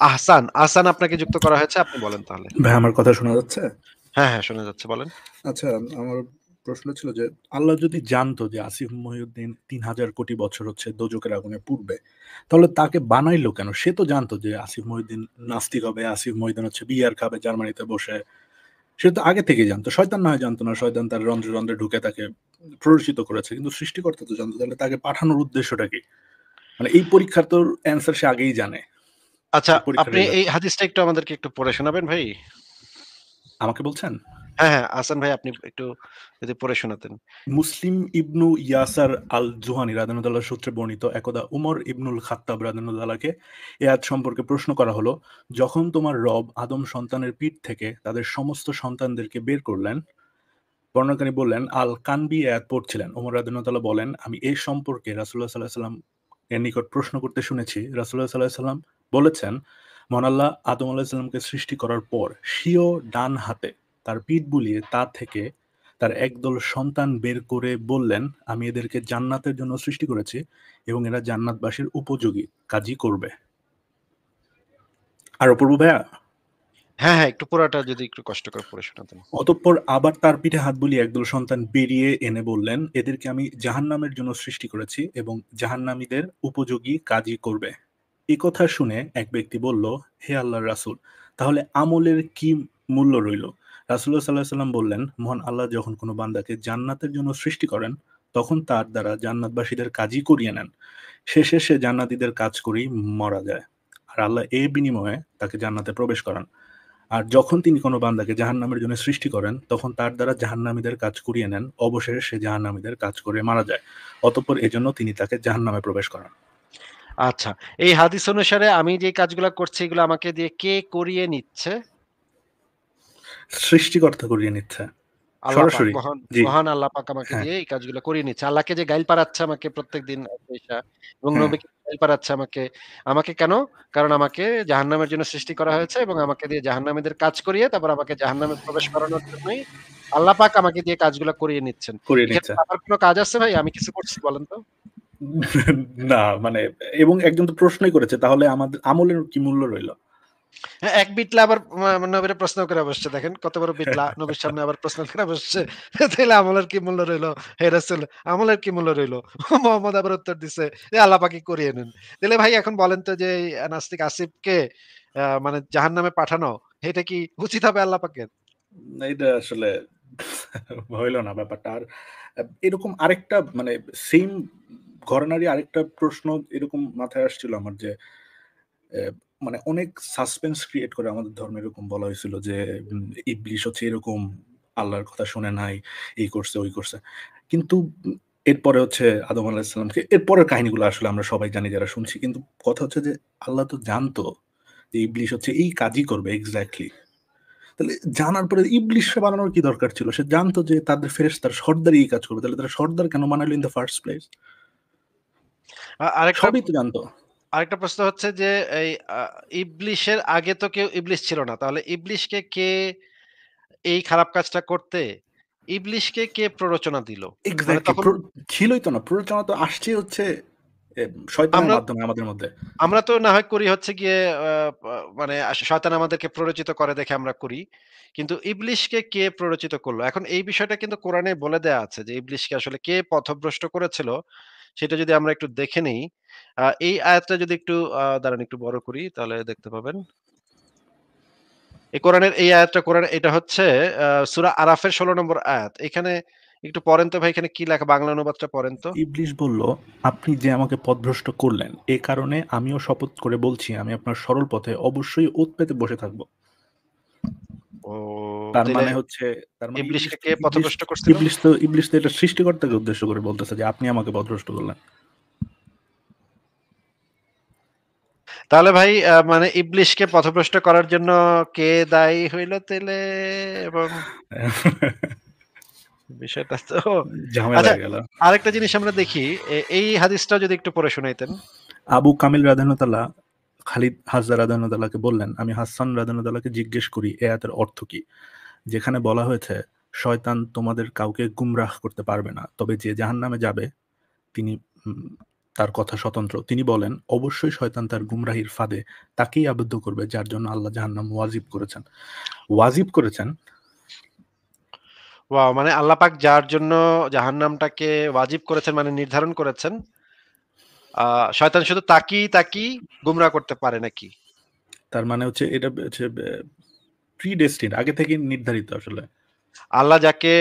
আহসান, আহসান আপনাকে যুক্ত করা হয়েছে। আপনি বলেন তাহলে। ভাই আমার কথা শোনা যাচ্ছে? হ্যাঁ, হ্যাঁ, শোনা যাচ্ছে বলেন। আচ্ছা, আমার প্রশ্ন ছিল যে আল্লাহ যদি জানতো যে আসিফ মহিউদ্দিন ৩,০০০ কোটি বছর হচ্ছে দোজখের আগুনে পুড়বে, তাহলে তাকে বানাইলো কেন? সে তো জানতো যে আসিফ মহিউদ্দিন নাস্তিক হবে, আসিফ মহিউদ্দিন হচ্ছে বিয়ার খাবে জার্মানিতে বসে। সে তো আগে থেকেই জানতো। শয়তান না হয় জানতো না, শয়তান তার রন্ধ্রে রন্ধ্রে ঢুকে তাকে প্ররোচিত করেছে। কিন্তু সৃষ্টিকর্তা তো জানতো, তাহলে তাকে পাঠানোর উদ্দেশ্যটা কি? মানে এই পরীক্ষার তোর অ্যান্সার সে আগেই জানে। আচ্ছা, এই পরীক্ষার আপনি রেজাল্ট এই হাদিসটা একটু আমাদেরকে একটু পড়ে শোনাবেন ভাই? আমাকে বলছেন? হ্যাঁ, হ্যাঁ, আহসান ভাই আপনি একটু যদি পড়ে শোনাতেন। মুসলিম ইবনু ইয়াসার আল জুহানি রাদিয়াল্লাহু সূত্রে বর্ণিত একদা উমর ইবনুল খাত্তাব রাদিয়াল্লাহুকে এ আয়াত সম্পর্কে প্রশ্ন করা হলো, যখন তোমার রব আদম সন্তানের পিঠ থেকে তাদের সমস্ত সন্তানদেরকে বের করলেন, বর্ণনাকারী বললেন আল কানবি এ আয়াত পড়ছিলেন। উমর রাদিয়াল্লাহু বলেন, আমি এই সম্পর্কে রাসূলুল্লাহ সাল্লাল্লাহু আলাইহি ওয়াসাল্লাম এর নিকট প্রশ্ন করতে শুনেছি। রাসূলুল্লাহ সাল্লাল্লাহু আলাইহি ওয়াসাল্লাম বলেছেন, মহান আল্লাহ আদম আলাইহিস সালামকে সৃষ্টি করার পর স্বীয় ডান হাতে তার পিঠ বুলিয়ে তা থেকে তার একদল সন্তান বের করে বললেন, আমি এদেরকে জান্নাতের জন্য সৃষ্টি করেছি এবং এরা জান্নাতবাসীর উপযোগী কাজই করবে। আরো পূর্ব ভাইয়া? হ্যাঁ, হ্যাঁ, একটু পুরাটা যদি একটু কষ্ট করে পড়ে শোনাতেন। অতঃপর আবার তার পিঠে হাত বুলিয়ে একদল সন্তান বেরিয়ে এনে বললেন, এদেরকে আমি জাহান্নামের জন্য সৃষ্টি করেছি এবং জাহান্নামীদের উপযোগী কাজই করবে। এই কথা শুনে এক ব্যক্তি বলল, হে আল্লাহর রাসূল, তাহলে আমলের কি মূল্য রইল? রাসূলুল্লাহ সাল্লাল্লাহু আলাইহি ওয়াসাল্লাম বললেন, মহান আল্লাহ যখন কোনো বান্দাকে জান্নাতের জন্য সৃষ্টি করেন, তখন তার দ্বারা জান্নাতবাসীদের কাজই করিয়ে নেন। শেষে সে জান্নাতীদের কাজ করেই মারা যায়। আর আল্লাহ এর বিনিময়ে তাকে জান্নাতে প্রবেশ করান। আর যখন তিনি কোনো বান্দাকে জাহান্নামের জন্য সৃষ্টি করেন, তখন তার দ্বারা জাহান্নামীদের কাজ করিয়ে নেন। অবশেষে সে জাহান্নামীদের কাজ করে মারা যায়। অতঃপর এজন্য তিনি তাকে জাহান্নামে প্রবেশ করান। আচ্ছা, এই হাদিস অনুসারে আমি যে কাজগুলা করছি এগুলো আমাকে দিয়ে কে করিয়ে নিচ্ছে? সৃষ্টিকর্তা করিয়ে নিচ্ছে। আল্লাহ পাক, সরাসরি। মহান জি, মহান আল্লাহ পাক আমাকে হ্যাঁ, দিয়ে এই কাজগুলো করিয়ে নিচ্ছে। আল্লাহকে যে গাইল পাড়াচ্ছে আমাকে প্রত্যেকদিন পয়সা এবং হ্যাঁ। নবীকে গাইল পাড়াচ্ছে আমাকে। আমাকে কেন? কারণ আমাকে জাহান্নামের জন্য সৃষ্টি করা হয়েছে এবং আমাকে দিয়ে জাহান্নামীদের কাজ করিয়ে তারপর আমাকে জাহান্নামে প্রবেশ করানোর জন্যই আল্লাহ পাক আমাকে দিয়ে কাজগুলা করিয়ে নিচ্ছেন। করিয়ে এখানে নিচ্ছে। কি আমার কোন কাজ আছে ভাই? আমি কিছু করছি বলেন তো? না মানে এবং একজন তো প্রশ্নই করেছে তাহলে আমাদের আমলের কি মূল্য রইল? হ্যাঁ, এক বিটলা আবার নবীরে প্রশ্ন করে বসছে দেখেন কত বড় বিটলা নবীর সামনে আবার প্রশ্ন করে বসছে। তাইলে আমলের কি মূল্য রইল? হে রাসূল আমলের কি মূল্য রইল? মোহাম্মদ আবার উত্তর দিছে যে আল্লাহ পাকই করিয়ে নেন। তাইলে ভাই এখন বলেন তো যে এই নাস্তিক আসিফকে মানে জাহান্নামে পাঠানো এটা কি উচিত হবে আল্লাহ পাকের? এইটা আসলে হইল না ব্যাপারটা। আর এরকম আরেকটা মানে সেইম ঘরানারই আরেকটা প্রশ্ন এরকম মাথায় আসছিল আমার যে অ্যা মানে অনেক সাসপেন্স ক্রিয়েট করে আমাদের ধর্মে এরকম বলা হয়েছিল যে ইবলিস হচ্ছে এরকম আল্লাহর কথা শুনে নাই, এই করছে, ওই করছে। কিন্তু এরপরে হচ্ছে আদম আলাইহিস সালামকে এরপরের কাহিনীগুলো আসলে আমরা সবাই জানি যারা শুনছি। কিন্তু কথা হচ্ছে যে আল্লাহ তো জানতো যে ইবলিস হচ্ছে এই কাজই করবে এক্সাক্টলি। তাহলে জানার পরে ইবলিসকে বানানোর কি দরকার ছিল? সে জানতো যে তাদের ফেরেশতার সর্দারই এই কাজ করবে। তাহলে তারা সর্দার কেন বানাইল ইন দ্যা ফার্স্ট প্লেস? আরেকটা সবই তো জানতো। আরেকটা প্রশ্ন হচ্ছে যে এই ইবলিসের আগে তো কেউ ইবলিস ছিল না। তাহলে ইবলিসকে কে এই খারাপ কাজটা করতে ইবলিসকে কে প্ররোচনা দিল? মানে এক্সাক্টলি তখন ছিলই তো না। প্ররোচনা তো আসছেই হচ্ছে এ শয়তানের আমরা মাধ্যমে আমাদের মধ্যে। আমরা তো না হয় করি হচ্ছে গিয়ে আ পা মানে শয়তান আমাদেরকে প্ররোচিত করে দেখে আমরা করি। কিন্তু ইবলিসকে কে প্ররোচিত করলো? এখন এই বিষয়টা কিন্তু কোরআনে বলে দেয়া আছে যে ইবলিসকে আসলে কে পথভ্রষ্ট করেছিল সেটা যদি আমরা একটু দেখে নেই। এই আয়াতটা যদি একটু দাঁড়ান একটু বড় করি তাহলে দেখতে পাবেন। এই কোরআনের এই আয়াতটা কোরআন এটা হচ্ছে সূরা আরাফের ১৬ নম্বর আয়াত। এখানে একটু পড়েন তো ভাই এখানে কি লেখা বাংলা অনুবাদটা পড়েন তো। ইবলিস বলল, "আপনি যে আমাকে পথভ্রষ্ট করলেন, এ কারণে আমিও শপথ করে বলছি আমি আপনার সরল পথে অবশ্যই ওঁৎ পেতে বসে থাকব।" ও তার তাইলে মানে হচ্ছে তার মানে ইবলিসকে কে পথভ্রষ্ট করছিল? ইবলিস তো এটা সৃষ্টিকর্তাকে উদ্দেশ্য করে বলতেছে যে, "আপনি আমাকে পথভ্রষ্ট করলেন।" তাহলে ভাই মানে ইবলিসকে পথভ্রষ্ট করার জন্য কে দায়ী হইল তাইলে? এবং বিষয়টা তো ঝামেলা আচ্ছা হয়ে গেল। আরেকটা জিনিস আমরা দেখি এই হাদিসটা যদি একটু পড়ে শোনাইতেন। আবু কামিল রাদিয়াল্লাহু খালিদ হাজ্জা রাদিয়াল্লাহু বললেন, "আমি হাসসান রাদিয়াল্লাহু জিজ্ঞেস করি এ আয়াতের অর্থ কি?" যেখানে বলা হয়েছে, "শয়তান তোমাদের কাউকে গুমরাহ করতে পারবে না। তবে যে জাহান্নামে যাবে তিনি উম তার কথা স্বতন্ত্র। তিনি বলেন, অবশ্যই শয়তান তার গুমরাহির ফাঁদে তাকেই আবদ্ধ করবে যার জন্য আল্লাহ জাহান্নাম ওয়াজিব করেছেন। ওয়াজিব করেছেন? ওয়াও! মানে আল্লাহ পাক যার জন্য জাহান্নামটাকে ওয়াজিব করেছেন মানে নির্ধারণ করেছেন, আ শয়তান শুধু তাকিই গুমরাহ করতে পারে নাকি? তার মানে হচ্ছে এটা হচ্ছে প্রি-ডেস্টিনড, আগে থেকেই নির্ধারিত আসলে। আল্লাহ যাকে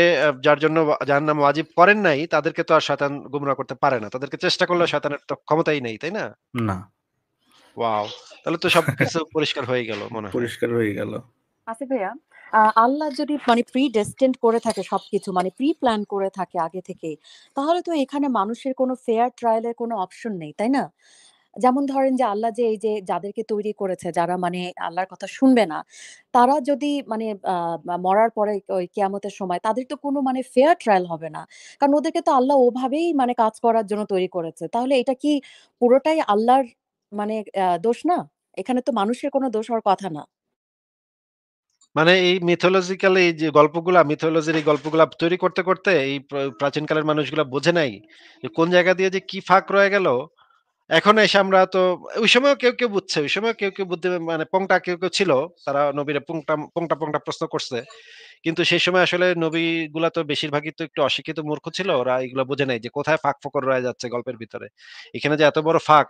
যার জন্য জাহান্নাম ওয়াজিব করেন নাই, তাদেরকে তো আর শয়তান গুমরাহ করতে পারে না। তাদেরকে চেষ্টা করলেও শয়তানের তো ক্ষমতাই নেই, তাই না? না, ওয়াও! তাহলে তো সবকিছু পরিষ্কার হয়ে গেল মনে হয়। পরিষ্কার হয়ে গেল। আসিফ ভাইয়া, আল্লাহ যদি মানে প্রি-ডেস্টিনড করে থাকে সবকিছু, মানে প্রি-প্ল্যান করে থাকে আগে থেকেই, তাহলে তো এখানে মানুষের কোনো ফেয়ার ট্রায়াল এর কোনো অপশন নেই, তাই না? যেমন ধরেন যে আল্লাহ যে এই যে যাদেরকে তৈরি করেছে, যারা মানে আল্লাহর কথা শুনবে না, তারা যদি মানে মরার পরে ওই কিয়ামতের সময় তাদের তো কোনো মানে ফেয়ার ট্রায়াল হবে না। কারণ ওদেরকে তো আল্লাহ ওভাবেই মানে কাজ করার জন্য তৈরি করেছে। তাহলে এটা কি পুরোটাই আল্লাহর মানে দোষ না? এখানে তো মানুষের কোনো দোষ হওয়ার কথা না। মানে এই মিথোলজিক্যাল এই যে গল্পগুলা, মিথোলজির এই গল্পগুলা তৈরি করতে এই প্রাচীনকালের মানুষগুলা বোঝে নাই যে কোন জায়গা দিয়ে যে কি ফাঁক রয়ে গেল। এখন এসে আমরা তো ওই সময়ও কেউ বুঝছে। ওই সময়ও কেউ বুদ্ধি মানে পংটা কেউ ছিল। তারা নবীরে পংটা প্রশ্ন করছে। কিন্তু সেই সময় আসলে নবীগুলা তো বেশিরভাগই তো একটু অশিক্ষিত মূর্খ ছিল। ওরা এগুলা বোঝে নাই যে কোথায় ফাঁক-ফোকর রয়ে যাচ্ছে গল্পের ভিতরে। এখানে যে এত বড় ফাঁক,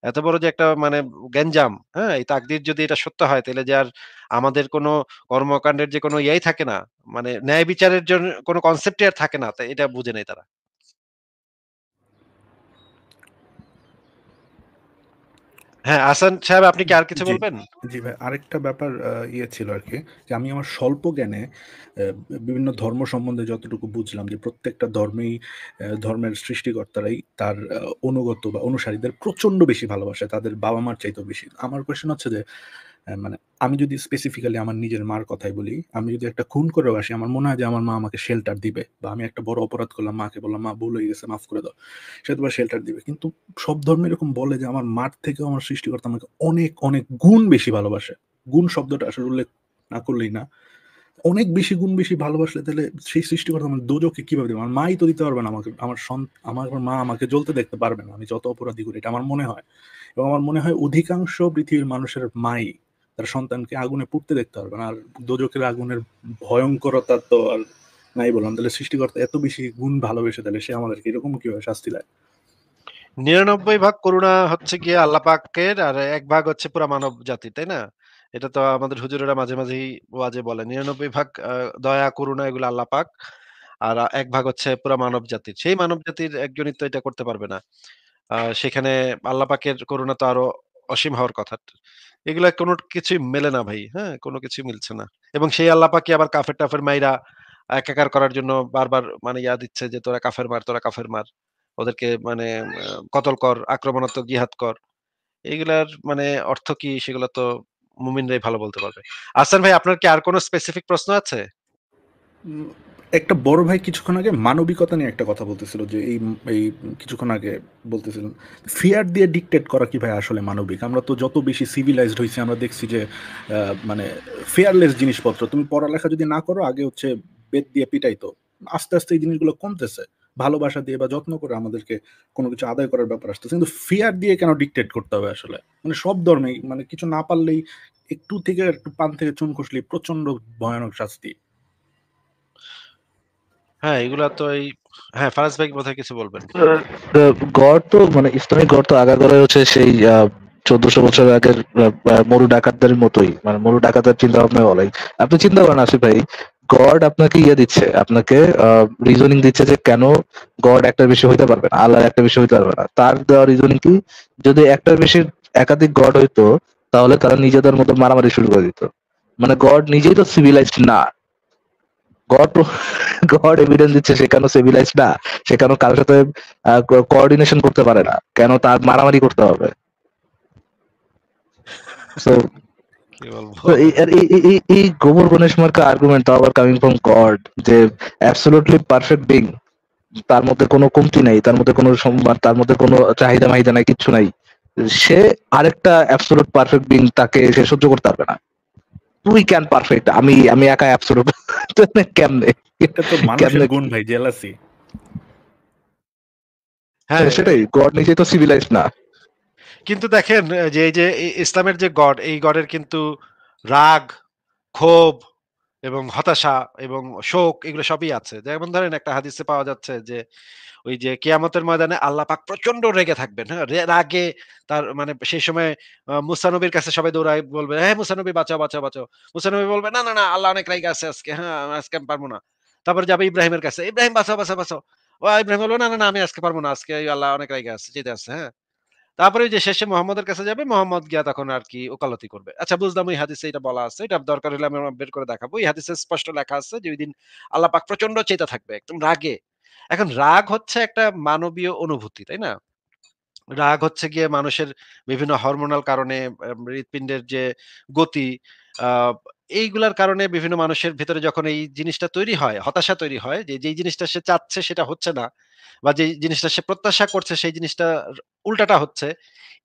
এত বড় যে একটা মানে গ্যাঞ্জাম, হ্যাঁ? এই তাকদীর যদি এটা সত্য হয় তাইলে যে আর আমাদের কোনো কর্মকাণ্ডের যে কোনো ইয়েই থাকে না। মানে ন্যায় বিচারের জন্য কোনো কনসেপ্টই আর থাকে না। তাই এটা বুঝে নাই তারা। হ্যাঁ, আহসান সাহেব আপনি কি আর কিছু জি, বলবেন? জি ভাই। আরেকটা ব্যাপার ইয়ে ছিল আরকি, যে আমি আমার স্বল্প জ্ঞানে বিভিন্ন ধর্ম সম্বন্ধে যতটুকু বুঝলাম যে প্রত্যেকটা ধর্মেই ধর্মের সৃষ্টিকর্তারাই তার অনুগত বা অনুসারীদের প্রচন্ড বেশি ভালোবাসে। তাদের বাবা-মার চাইতেও বেশি। আমার কোয়েশ্চেন হচ্ছে যে মানে আমি যদি স্পেসিফিক্যালি আমার নিজের মার কথাই বলি, আমি যদি একটা খুন করেও আসি, আমার মনে হয় যে আমার মা আমাকে শেল্টার দিবে। বা আমি একটা বড় অপরাধ করলাম, মাকে বললাম, "মা ভুল হয়ে গেছে, মাফ করে দাও।" সে হয়তোবা শেল্টার দিবে। কিন্তু সব ধর্ম এরকম বলে যে আমার মার থেকেও আমার সৃষ্টিকর্তা আমাকে অনেক, অনেক গুণ বেশি ভালোবাসে। গুণ শব্দটা আসলে উল্লেখ না করলেই না। অনেক বেশি গুণ বেশি ভালোবাসলে তাহলে সেই সৃষ্টিকর্তা আমার দোজখে কিভাবে দিবে? আমার মাই তো দিতে পারবে না আমাকে। আমার মা আমাকে জ্বলতে দেখতে পারবে না। আমি যত অপরাধী করি, এটা আমার মনে হয়। এবং আমার মনে হয় অধিকাংশ পৃথিবীর মানুষের মাই তার সন্তানকে আগুনে পুড়তে দেখতে পারবে না। আর দোজখের আগুনের ভয়ংকরতা তো আর নাই বললাম। তাহলে সৃষ্টিকর্তা এত বেশি গুণ ভালোবেসে তাহলে সে আমাদেরকে এরকম কিভাবে শাস্তি দেয়? ৯৯ ভাগ করুণা হচ্ছে গিয়ে আল্লাহ পাকের আর ১ ভাগ হচ্ছে পুরা মানব জাতির, তাই না? এটা তো আমাদের হুজুরেরা মাঝেই ওয়াজে বলে। ৯৯ ভাগ দয়া করুণা এগুলো আল্লাহ পাক। আর ১ ভাগ হচ্ছে পুরা মানব জাতির। সেই মানব জাতির একজনই তো এটা করতে পারবে না। সেখানে আল্লাহ পাকের করুণা তো আরো অসীম হওয়ার কথা। এগুলা কোন কিছুই মেলে না ভাই, হ্যাঁ? কোন কিছুই মিলছে না। এবং সেই আল্লাহ পাকই আবার কাফের-টাফের মাইরা একাকার করার জন্য বারবার মানে দিচ্ছে যে, "তোরা কাফের মার, তোরা কাফের মার।" ওদেরকে মানে কতল কর, আক্রমণাত্মক জিহাদ কর। এগুলার মানে অর্থ কি সেগুলো তো মুমিনরাই ভালো বলতে পারবে। আহসান ভাই আপনার কি আর কোন স্পেসিফিক প্রশ্ন আছে? উম একটা বড় ভাই কিছুক্ষণ আগে মানবিকতা নিয়ে একটা কথা বলতেছিল যে এই কিছুক্ষণ আগে বলতেছিলেন, ফিয়ার দিয়ে ডিক্টেট করা কি ভাই আসলে মানবিক? আমরা তো যত বেশি সিভিলাইজড হইছি আমরা দেখছি যে মানে ফেয়ারলেস জিনিসপত্র। তুমি পড়ালেখা যদি না করো আগে হচ্ছে বেত দিয়ে পিটাইতো। আস্তে এই জিনিসগুলো কমতেছে। ভালোবাসা দিয়ে বা যত্ন করে আমাদেরকে কোনো কিছু আদায় করার ব্যাপার আসতেছে। কিন্তু ফিয়ার দিয়ে কেন ডিক্টেট করতে হবে আসলে? মানে সব ধর্মেই মানে কিছু না পারলেই একটু থেকে একটু পান থেকে চুন খসলেই প্রচন্ড ভয়ানক শাস্তি। হ্যাঁ, এগুলা তো হ্যাঁ, ফারাজ ভাই বোধহয় কিছু বলবেন। গড় তো মানে ইসলামিক গড় তো আগাগোড়াই হচ্ছে সেই ১৪০০ বছর আগের মরু ডাকাতদের মতোই, মানে মরু ডাকাতের চিন্তা ভাবনা বলাই। আপনি চিন্তা করেন আসিফ ভাই, গড আপনাকে দিচ্ছে, আপনাকে রিজনিং দিচ্ছে যে কেন গড একটার বেশি হইতে পারবে না, আল্লাহ একটা বেশি হইতে পারবে না। তার দেওয়া রিজনিং কি, যদি একটার বেশি একাধিক গড হইতো তাহলে তারা নিজেদের মতো মারামারি শুরু করে দিত। মানে গড নিজেই তো সিভিলাইজড না। গড গড এভিডেন্স দিচ্ছে সে কেন সিভিলাইজড না, সে কেন কারোর সাথে কোঅর্ডিনেশন করতে পারে না, কেন তার মারামারি করতে হবে। সো কি বলবো? এই গোবর গণেশ মার্কা আর্গুমেন্ট তো আবার কামিং ফ্রম গড, যে অ্যাবসলিউটলি পারফেক্ট বিং, তার মধ্যে কোনো কমতি নাই, তার মধ্যে কোনো তার মধ্যে কোনো চাহিদা মাহিদা নাই, কিচ্ছু নাই। সে আরেকটা অ্যাবসলিউট পারফেক্ট বিং, তাকে সে সহ্য করতে পারবে না। তুই কেন পারফেক্ট, আমি আমি একা অ্যাবসলিউট, কেমনে এটা তো মানুষের কেমনে গুণ ভাই, জেলাসি। হ্যাঁ, সেটাই, গড নিজেই তো সিভিলাইজড না। কিন্তু দেখেন যে এই যে ইসলামের যে গড, এই গডের কিন্তু রাগ, ক্ষোভ এবং হতাশা এবং শোক এগুলো সবই আছে। যেমন ধরেন একটা হাদিসে পাওয়া যাচ্ছে যে ওই যে কিয়ামতের ময়দানে আল্লাহ পাক প্রচন্ড রেগে থাকবেন। হ্যাঁ? রাগে তার মানে সেই সময় মুসা নবীর কাছে সবাই দৌড়ায় বলবে, "হ্যাঁ, মুসা নবী বাঁচাও, বাঁচাও, বাঁচাও।" মুসা নবী বলবে, "না, না, না, আল্লাহ অনেক রাইগা আছে আজকে। হ্যাঁ, আজকে আমি পারব না।" তারপরে যাবে ইব্রাহিমের কাছে, "ইব্রাহিম বাঁচাও, বাঁচাও, বাঁচাও।" ইব্রাহিম বলবে, "না, না, না, আমি আজকে পারব না। আজকে আল্লাহ অনেক রাইগা আছে, চেতে আছে।" হ্যাঁ? তারপরে ওই যে শেষে মোহাম্মদের কাছে যাবে, মোহাম্মদ গিয়া তখন আরকি ওকালতি করবে। আচ্ছা বুঝলাম ওই হাদিসে এটা বলা আছে। এটা দরকার হলে আমি আমার বের করে দেখাবো। এই হাদিসে স্পষ্ট লেখা আছে যে ঐদিন আল্লাহ পাক প্রচন্ড চেতে থাকবে, একদম রাগে। এখন রাগ হচ্ছে একটা মানবীয় অনুভূতি, তাই না? রাগ হচ্ছে গিয়ে মানুষের বিভিন্ন হরমোনাল কারণে হৃৎপিণ্ডের যে গতি আ এইগুলার কারণে বিভিন্ন মানুষের ভেতরে যখন এই জিনিসটা তৈরি হয়, হতাশা তৈরি হয় যে যেই জিনিসটা সে চাচ্ছে সেটা হচ্ছে না বা যেই জিনিসটা সে প্রত্যাশা করছে সেই জিনিসটা উল্টাটা হচ্ছে।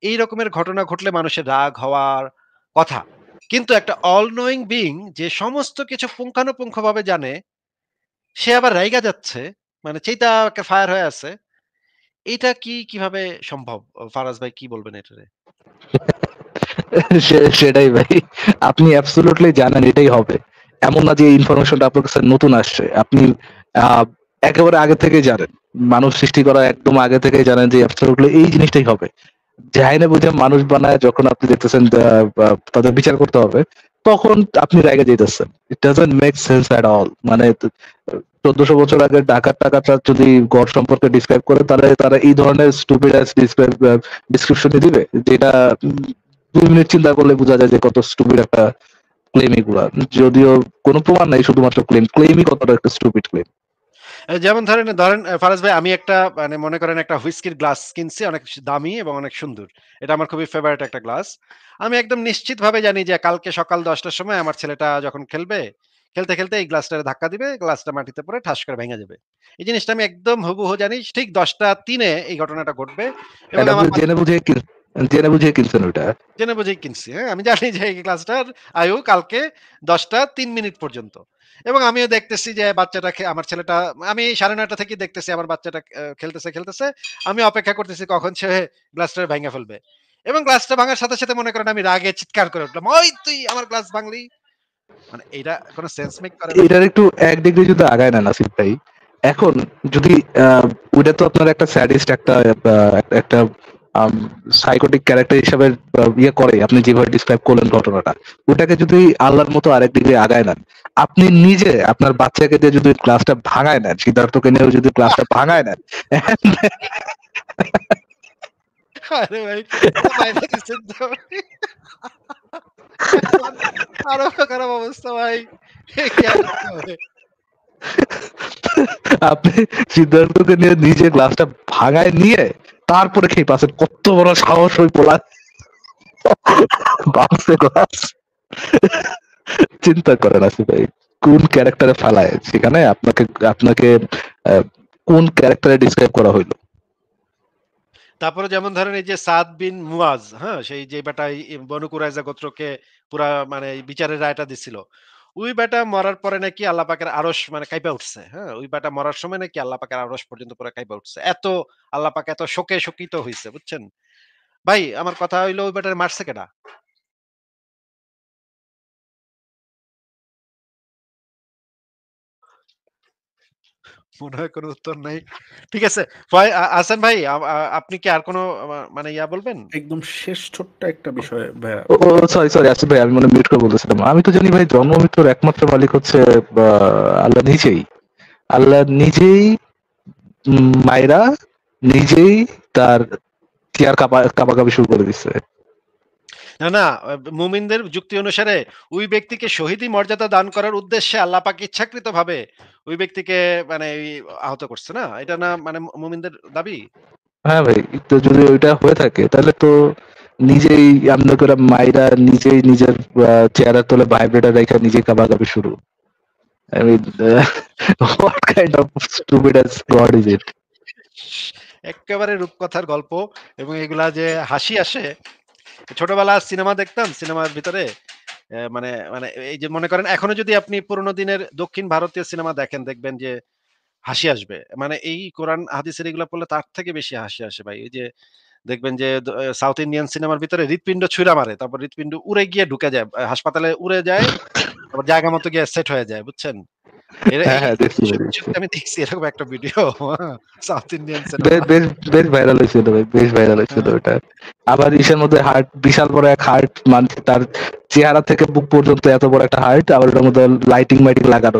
এই রকমের ঘটনা ঘটলে মানুষের রাগ হওয়ার কথা। কিন্তু একটা all knowing being যে সমস্ত কিছু পুঙ্খানুপুঙ্খভাবে জানে, সে আবার রাইগা যাচ্ছে। মানে চিতা ফায়ার হয়ে আছে। এইটা কিভাবে সম্ভব? ফারাজ ভাই কি বলবেন এটারে? সেটাই ভাই, আপনি অ্যাবসলিউটলি জানেন এটাই হবে। এমন না যে এই ইনফরমেশনটা আপনার কাছে নতুন আসছে। আপনি আহ, একেবারে আগে থেকেই জানেন, মানুষ সৃষ্টি করা একদম আগে থেকেই জানেন যে অ্যাবসলিউটলি এই জিনিসটাই হবে। যাই না বুঝে মানুষ বানায় যখন আপনি দেখতেছেন তাদের বিচার করতে হবে, তখন আপনি রেগে যেতেছেন। It doesn't make sense at all. মানে 1400 বছর আগে ডাকাত টাকাতরা যদি গড সম্পর্কে ডিসক্রাইব করে, তাহলে তারা এই ধরনের স্টুপিড ডিসক্রিপশনই দিবে, যেটা 2 মিনিট চিন্তা করলে বোঝা যায় যে কত স্টুপিড একটা ক্লেম এগুলা। যদিও কোনো প্রমাণ নাই, শুধুমাত্র ক্লেমই কতটা একটা স্টুপিড ক্লেম। যেমন ধরেন ধরেন ফারাজ ভাই আমি একটা মানে মনে করেন একটা হুইস্কির গ্লাস কিনছি অনেক দামি এবং অনেক সুন্দর। এটা আমার খুবই ফেভারিট একটা গ্লাস। আমি একদম নিশ্চিতভাবে জানি যে কালকে সকাল ১০ টার সময় আমার ছেলেটা যখন খেলবে, খেলতে, খেলতে এই গ্লাসটারে ধাক্কা দিবে, গ্লাসটা মাটিতে পড়ে ঠাস করে ভেঙে যাবে। এই জিনিসটা আমি একদম হুবহু জানি। ঠিক ১০টা ৩ এ এই ঘটনাটা ঘটবে এবং এটা আমার জেনে বুঝে কিনছেন ওইটা। জেনে বুঝেই কিনছি। হ্যাঁ? আমি জানি যে এই ক্লাসটার আয়ু কালকে ১০টা ৩ মিনিট পর্যন্ত। এবং আমিও দেখতেছি যে বাচ্চাটা আমার ছেলেটা আমি ৯:৩০ থেকে দেখতেছি আমার বাচ্চাটা খেলতেছে, খেলতেছে। আমি অপেক্ষা করতেছি কখন সে গ্লাসটা ভাইঙা ফেলবে। এবং গ্লাসটা ভাঙার সাথে, সাথে মনে করেন আমি রাগে চিৎকার করে উঠলাম, "ওই তুই আমার গ্লাস ভাঙলি!" মানে এইটা কোন সেন্স মেক করে ভাই? এটার একটু এক ডিগ্রি যদি আগায় না নাসিব ভাই, এখন যদি ওইটা তো আপনার একটা স্যাডিস্ট একটা সাইকোটিক ক্যারেক্টার হিসাবে ইয়ে করে, আপনি যেভাবে ডিসক্রাইব করলেন ঘটনাটা, ওটাকে যদি আল্লাহর মতো আরেক ডিগ্রি আগায় নেন, আপনি নিজে আপনার বাচ্চাকে দিয়ে যদি ক্লাসটা ভাঙায় নেন, সিদ্ধার্থকে নিয়েও যদি ক্লাসটা ভাঙায় নেন, আরে ভাই পুরো মাইরা দিছেন তো। এখন আরো খারাপ অবস্থা ভাই। এ কি আর করতে হবে? আপনি সিদ্ধার্থকে নিয়ে নিজে গ্লাসটা ভাঙায় নিয়ে তারপরে খেয়ে পাচ্ছেন, কত বড় সাহস হয়ে পোলা বাংসে গ্লাস। চিন্তা করেন আসিফ ভাই, কোন ক্যারেক্টারে ফেলায় সেখানে আপনাকে আপনাকে আহ, কোন ক্যারেক্টারে ডিসক্রাইব করা হইলো। তারপরে যেমন ধরেন এই যে সাদ বিন মুয়াজ, হ্যাঁ? সেই যে বেটা বনু কুরাইজা গোত্রকে পুরা মানে এই বিচারের রায়টা দিছিল। ওই বেটা মরার পরে নাকি আল্লাহ পাকের আরশ মানে কাঁইপা উঠছে। হ্যাঁ? ওই বেটা মরার সময় নাকি আল্লাহ পাকের আরশ পর্যন্ত পুরা কাঁইপা উঠছে। এত আল্লাহ পাক এত শোকে শোকিত হইছে, বুঝছেন? ভাই আমার কথা হইলো ওই বেটারে মারছে কেডা? মনে হয় কোন উত্তর নাই। ঠিক আছে। আহসান ভাই আপনি কি আর কোন মানে বলবেন? একদম শেষ ছোট্ট একটা বিষয় ভাইয়া। ও সরি সরি আসিফ ভাই, আমি মনে মিউট করে বলতেছিলাম। আমি তো জানি ভাই, জন্ম মৃত্যুর একমাত্র মালিক হচ্ছে আল্লাহ নিজেই। আল্লাহ নিজেই মায়েরা নিজেই তার চেয়ার কাঁপাকাঁপি শুরু করে দিচ্ছে। না, না মুমিনদের যুক্তি অনুসারে ওই ব্যক্তিকে শহীদি মর্যাদা দান করার উদ্দেশ্যে আল্লাহ পাক ইচ্ছাকৃতভাবে ওই ব্যক্তিকে মানে আহত করছে না? এটা না মানে মুমিনদের দাবি? হ্যাঁ ভাই, তো যদি ওইটা হয়ে থাকে তাহলে তো নিজেই এমনি করে মাইরা নিজেই নিজের চেহারা তোলে ভাইব্রেটার রেখে নিজেই কাঁপাকাঁপি শুরু। I mean, what kind of stupid as God is it? এক্কেবারে রূপকথার গল্প এবং এগুলা যে হাসি আসে। ছোটবেলার সিনেমা দেখতাম, সিনেমার ভিতরে মানে এই যে মনে করেন এখনো যদি আপনি পুরোনো দিনের দক্ষিণ ভারতীয় সিনেমা দেখেন দেখবেন যে হাসি আসবে। মানে এই কোরআন হাদিসের এগুলা পড়লে তার থেকে বেশি হাসি আসে ভাই। এই যে দেখবেন যে সাউথ ইন্ডিয়ান সিনেমার ভিতরে হৃৎপিণ্ড ছুঁড়া মারে। তারপর হৃৎপিণ্ড উড়ে গিয়ে ঢুকে যায়। হাসপাতালে উড়ে যায়। তারপর জায়গা মতো গিয়ে সেট হয়ে যায়। বুঝছেন? হ্যাঁ, এই হ্যাঁ, দেখছি ভাই, সত্যি, দেখছি। সত্যি আমি দেখছি এরকম একটা ভিডিও সাউথ ইন্ডিয়ান বেশ সিনেমা। বেশ বেশ ভাইরাল হয়েছিল ভাই, বেশ ভাইরাল হয়েছিল হ্যাঁ। ওটা। আবার ইসের মধ্যে হার্ট, বিশাল বড় এক হার্ট, মানে তার চেহারা থেকে বুক পর্যন্ত এত বড় একটা হার্ট, আবার ওটার মধ্যে লাইটিং মাইটিং লাগানো,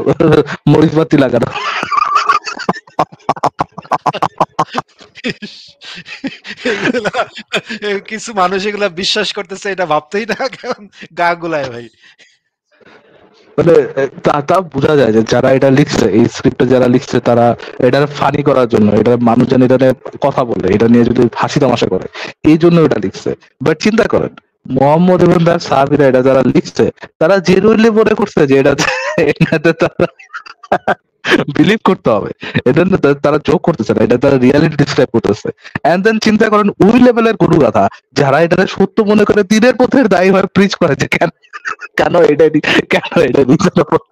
মরিচ বাতি লাগানো। এগুলা কিছু মানুষ এগুলা বিশ্বাস করতেছে, এটা ভাবতেই না কেমন গা গুলায় ভাই। মানে তা বোঝা যায় যে যারা এটা লিখছে, এই স্ক্রিপ্টটা যারা লিখছে, তারা এটা ফানি করার জন্য, এটা মানুষ যেন এটা নিয়ে কথা বলে, এটা নিয়ে যদি হাসি তামাশা করে, এই জন্য এটা লিখছে। বাট চিন্তা করেন, মোহাম্মদ এবং তার সাহাবীরা এটা যারা লিখছে, তারা জেনুইনলি মনে করছে যে এটাতে তারা বিলিভ করতে হবে, এটা না তারা জোক করতেছে না, এটা তারা রিয়ালিটি ডিসক্রাইব করতেছে। এন্ড দেন চিন্তা করেন ওই লেভেলের গরু গাথা যারা এটা সত্য মনে করে দিনের পথের দায়ী হয়ে প্রিচ করে যে কেন কেন এটা কেন এটা reasonable?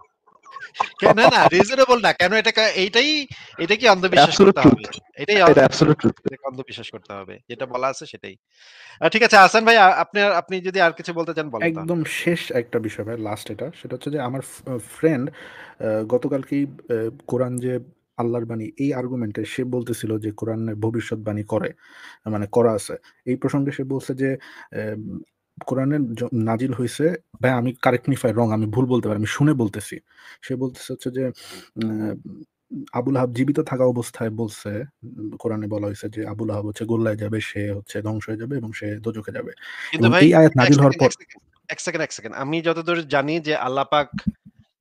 না, না রিজনেবল না। কেন এটা কি অন্ধবিশ্বাস অ্যাবসলিউট করতে ট্রুথ, হবে? এটাই এটা অ্যাবসলিউট ট্রুথ। এটাকে অন্ধবিশ্বাস করতে হবে। যেটা বলা আছে সেটাই। ঠিক আছে হাসান ভাই, আপনি যদি আর কিছু বলতে চান বলেন তাহলে। একদম শেষ একটা বিষয় ভাই, লাস্ট এটা। সেটা হচ্ছে যে আমার ফ্রেন্ড গতকালকেই কোরআন যে আল্লাহর বাণী এই আর্গুমেন্টে সে বলতেছিল যে কোরআনের ভবিষ্যৎবাণী করে, মানে করা আছে। এই প্রসঙ্গে সে বলছে যে আম কোরআনের নাজিল হইছে, ভাই আমি কারেক্ট মি ইফ আই রং, আমি ভুল বলতে পারি, আমি শুনে বলতেছি। সে বলতেছে হচ্ছে যে আ আবুল আহাব জীবিত থাকা অবস্থায় বলছে, কোরআনে বলা হইছে যে আবুল আহাব হচ্ছে গোল্লায় যাবে, সে হচ্ছে ধ্বংস হয়ে যাবে এবং সে দোজখে যাবে। কিন্তু এবং ভাই এই আয়াত ১ নাজিল হওয়ার সেকেন্ড, পর ১ সেকেন্ড, ১ সেকেন্ড। আমি যতদূর জানি যে আল্লাহ পাক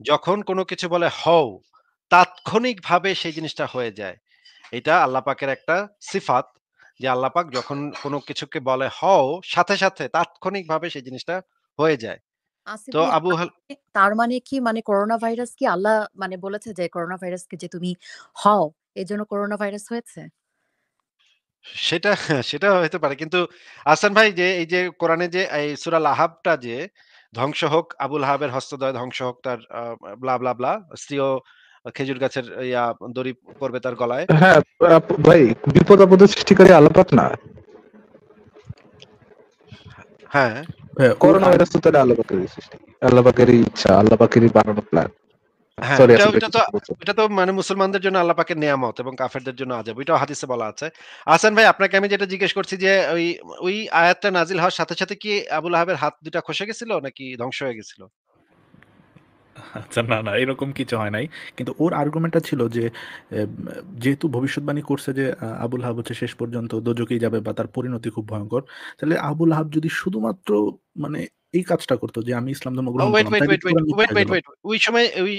যখন কোনো কিছু বলে হও, তাৎক্ষণিকভাবে সেই জিনিসটা হয়ে যায়। এটা আল্লাহ পাকের একটা সিফাত যে আল্লাহ পাক যখন কোনো কিছুকে বলে হও, সাথে, সাথে তাৎক্ষণিকভাবে সেই জিনিসটা হয়ে যায়। আসিফ তো ভাই, আবু হাল তার মানে কি, মানে করোনা ভাইরাস কি আল্লাহ মানে বলেছে যে করোনা ভাইরাসকে যে তুমি হও, এজন্য করোনা ভাইরাস হয়েছে? সেটা সেটা হইতে পারে। কিন্তু আহসান ভাই যে এই যে কোরআনে যে এই সূরা লাহাবটা যে ধ্বংস হোক আবুল আহাবের হস্তদ্বয়, ধ্বংস হোক তার ব্লা, ব্লা, ব্লা স্ত্রীও খেজুর গাছের দড়ি পড়বে তার গলায়। হ্যাঁ, ভাই বিপদ আপদের সৃষ্টিকারী আল্লাহ পাক না? হ্যাঁ, ওর করোনা ভাইরাস তো তাহলে আল্লাহ পাকেরই সৃষ্টি, আল্লাহ পাকেরই ইচ্ছা, আল্লাহ পাকেরই বানানো প্ল্যান। হ্যাঁ, সরি এটা আসলে ওইটা তো কিছু বলছেন। ওইটা তো মানে মুসলমানদের জন্য আল্লাহ পাকের নেয়ামত এবং কাফেরদের জন্য আযাব। ওইটাও হাদিসে বলা আছে। আহসান ভাই আপনাকে আমি যেটা জিজ্ঞেস করছি যে ওই আয়াতটা নাজিল হওয়ার সাথে, সাথে কি আবুল আহাবের হাত ২ টা খসে গেছিল নাকি ধ্বংস হয়ে গেছিল? আচ্ছা, না, না, এরকম কিছু হয় নাই। কিন্তু ওর আর্গুমেন্টটা ছিল যে এম যেহেতু ভবিষ্যৎবাণী করছে যে আবুল আহাব হচ্ছে শেষ পর্যন্ত দোজখেই যাবে বা তার পরিণতি খুব ভয়ঙ্কর। তাহলে আবুল আহাব যদি শুধুমাত্র মানে এই কাজটা করত যে আমি ইসলাম ধর্ম গ্রহণ ওয়েট, করলাম, ওয়েট, তাইলে ওয়েট, তো ওয়েট, ওরা ওয়েট, মিথ্যা ওয়েট, গেল। ওয়েট। ওই সময় ওই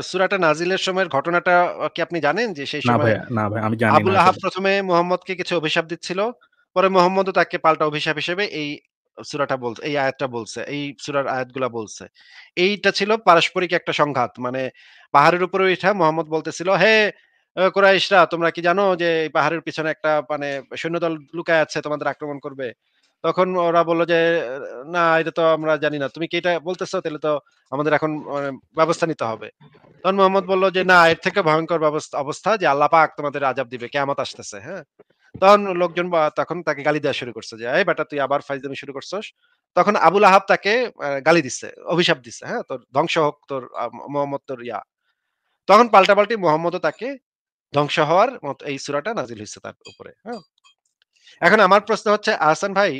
সূরাটা নাজিলের সময়ের ঘটনাটা কি আপনি জানেন যে সেই না সময় ভাই, না ভাই, আমি জানি না আবুল আহাব আসলে। ১ম এ মুহাম্মদকে কিছু অভিশাপ দিচ্ছিল। পরে মুহাম্মদও তাকে পাল্টা অভিশাপ হিসেবে এই সূরাটা বলছে, এই আয়াতটা বলছে। এই সূরার আয়াতগুলা বলছে। এইটা ছিল পারস্পরিক একটা সংঘাত। মানে পাহাড়ের উপরে উইঠা মুহাম্মদ বলতেছিল, "হে কুরাইশরা তোমরা কি জানো যে এই পাহাড়ের পিছনে একটা মানে সৈন্যদল লুকায় আছে তোমাদের আক্রমণ করবে?" তখন ওরা বলল যে, "না এটা তো আমরা জানি না। তুমি কি এটা বলতেছো? তাহলে তো আমাদের এখন ব্যবস্থা নিতে হবে।" তখন মুহাম্মদ বলল যে, "না এর থেকে ভয়ংকর অবস্থা যে আল্লাহ পাক তোমাদের আযাব দিবে। কিয়ামত আসতেছে।" হ্যাঁ? তখন লোকজন তখন তাকে গালি দেয়া শুরু করছে যে, "এই বেটা তুই আবার ফাইজলামি শুরু করছস।" তখন আবুল আহাব তাকে গালি দিচ্ছে, অভিশাপ দিচ্ছে, হ্যাঁ? "তোর ধ্বংস হোক তোর মুহাম্মদ তোর ইয়া।" তখন পাল্টাপাল্টি মুহাম্মদও তাকে ধ্বংস হওয়ার মত এই সূরাটা নাজিল হইছে তার উপরে, হ্যাঁ? এখন আমার প্রশ্ন হচ্ছে আহসান ভাই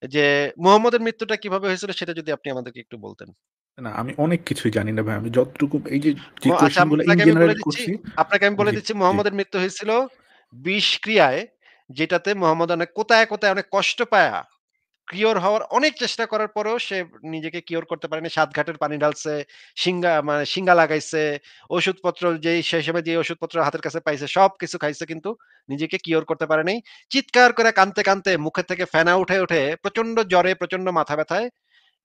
যে মুহাম্মদের মৃত্যুটা কিভাবে হয়েছিল সেটা যদি আপনি আমাদেরকে একটু বলতেন। না, আমি অনেক কিছুই জানি না ভাই। আমি যতটুকু এই যে আচ্ছা কোয়েশ্চেন গুলো ইন জেনারেল করছি। আপনাকে আমি বলে জি, দিচ্ছি জি। মুহাম্মদের মৃত্যু হয়েছিল বিষক্রিয়ায়, যেটাতে মুহাম্মদ অনেক কোথায়, কোথায় অনেক কষ্ট পায়া কিওর হওয়ার অনেক চেষ্টা করার পরেও সে নিজেকে কিওর করতে পারেনি। ৭ ঘাটের পানি ঢালছে, শিঙ্গা লাগাইছে, ওষুধপত্র সেই সময় যে ওষুধপত্র হাতের কাছে পাইছে সবকিছু খাইছে কিন্তু নিজেকে কিওর করতে পারে নাই। চিৎকার করে কাঁদতে, কাঁদতে মুখের থেকে ফেনা উঠে, প্রচন্ড জ্বরে, প্রচন্ড মাথা ব্যথায়,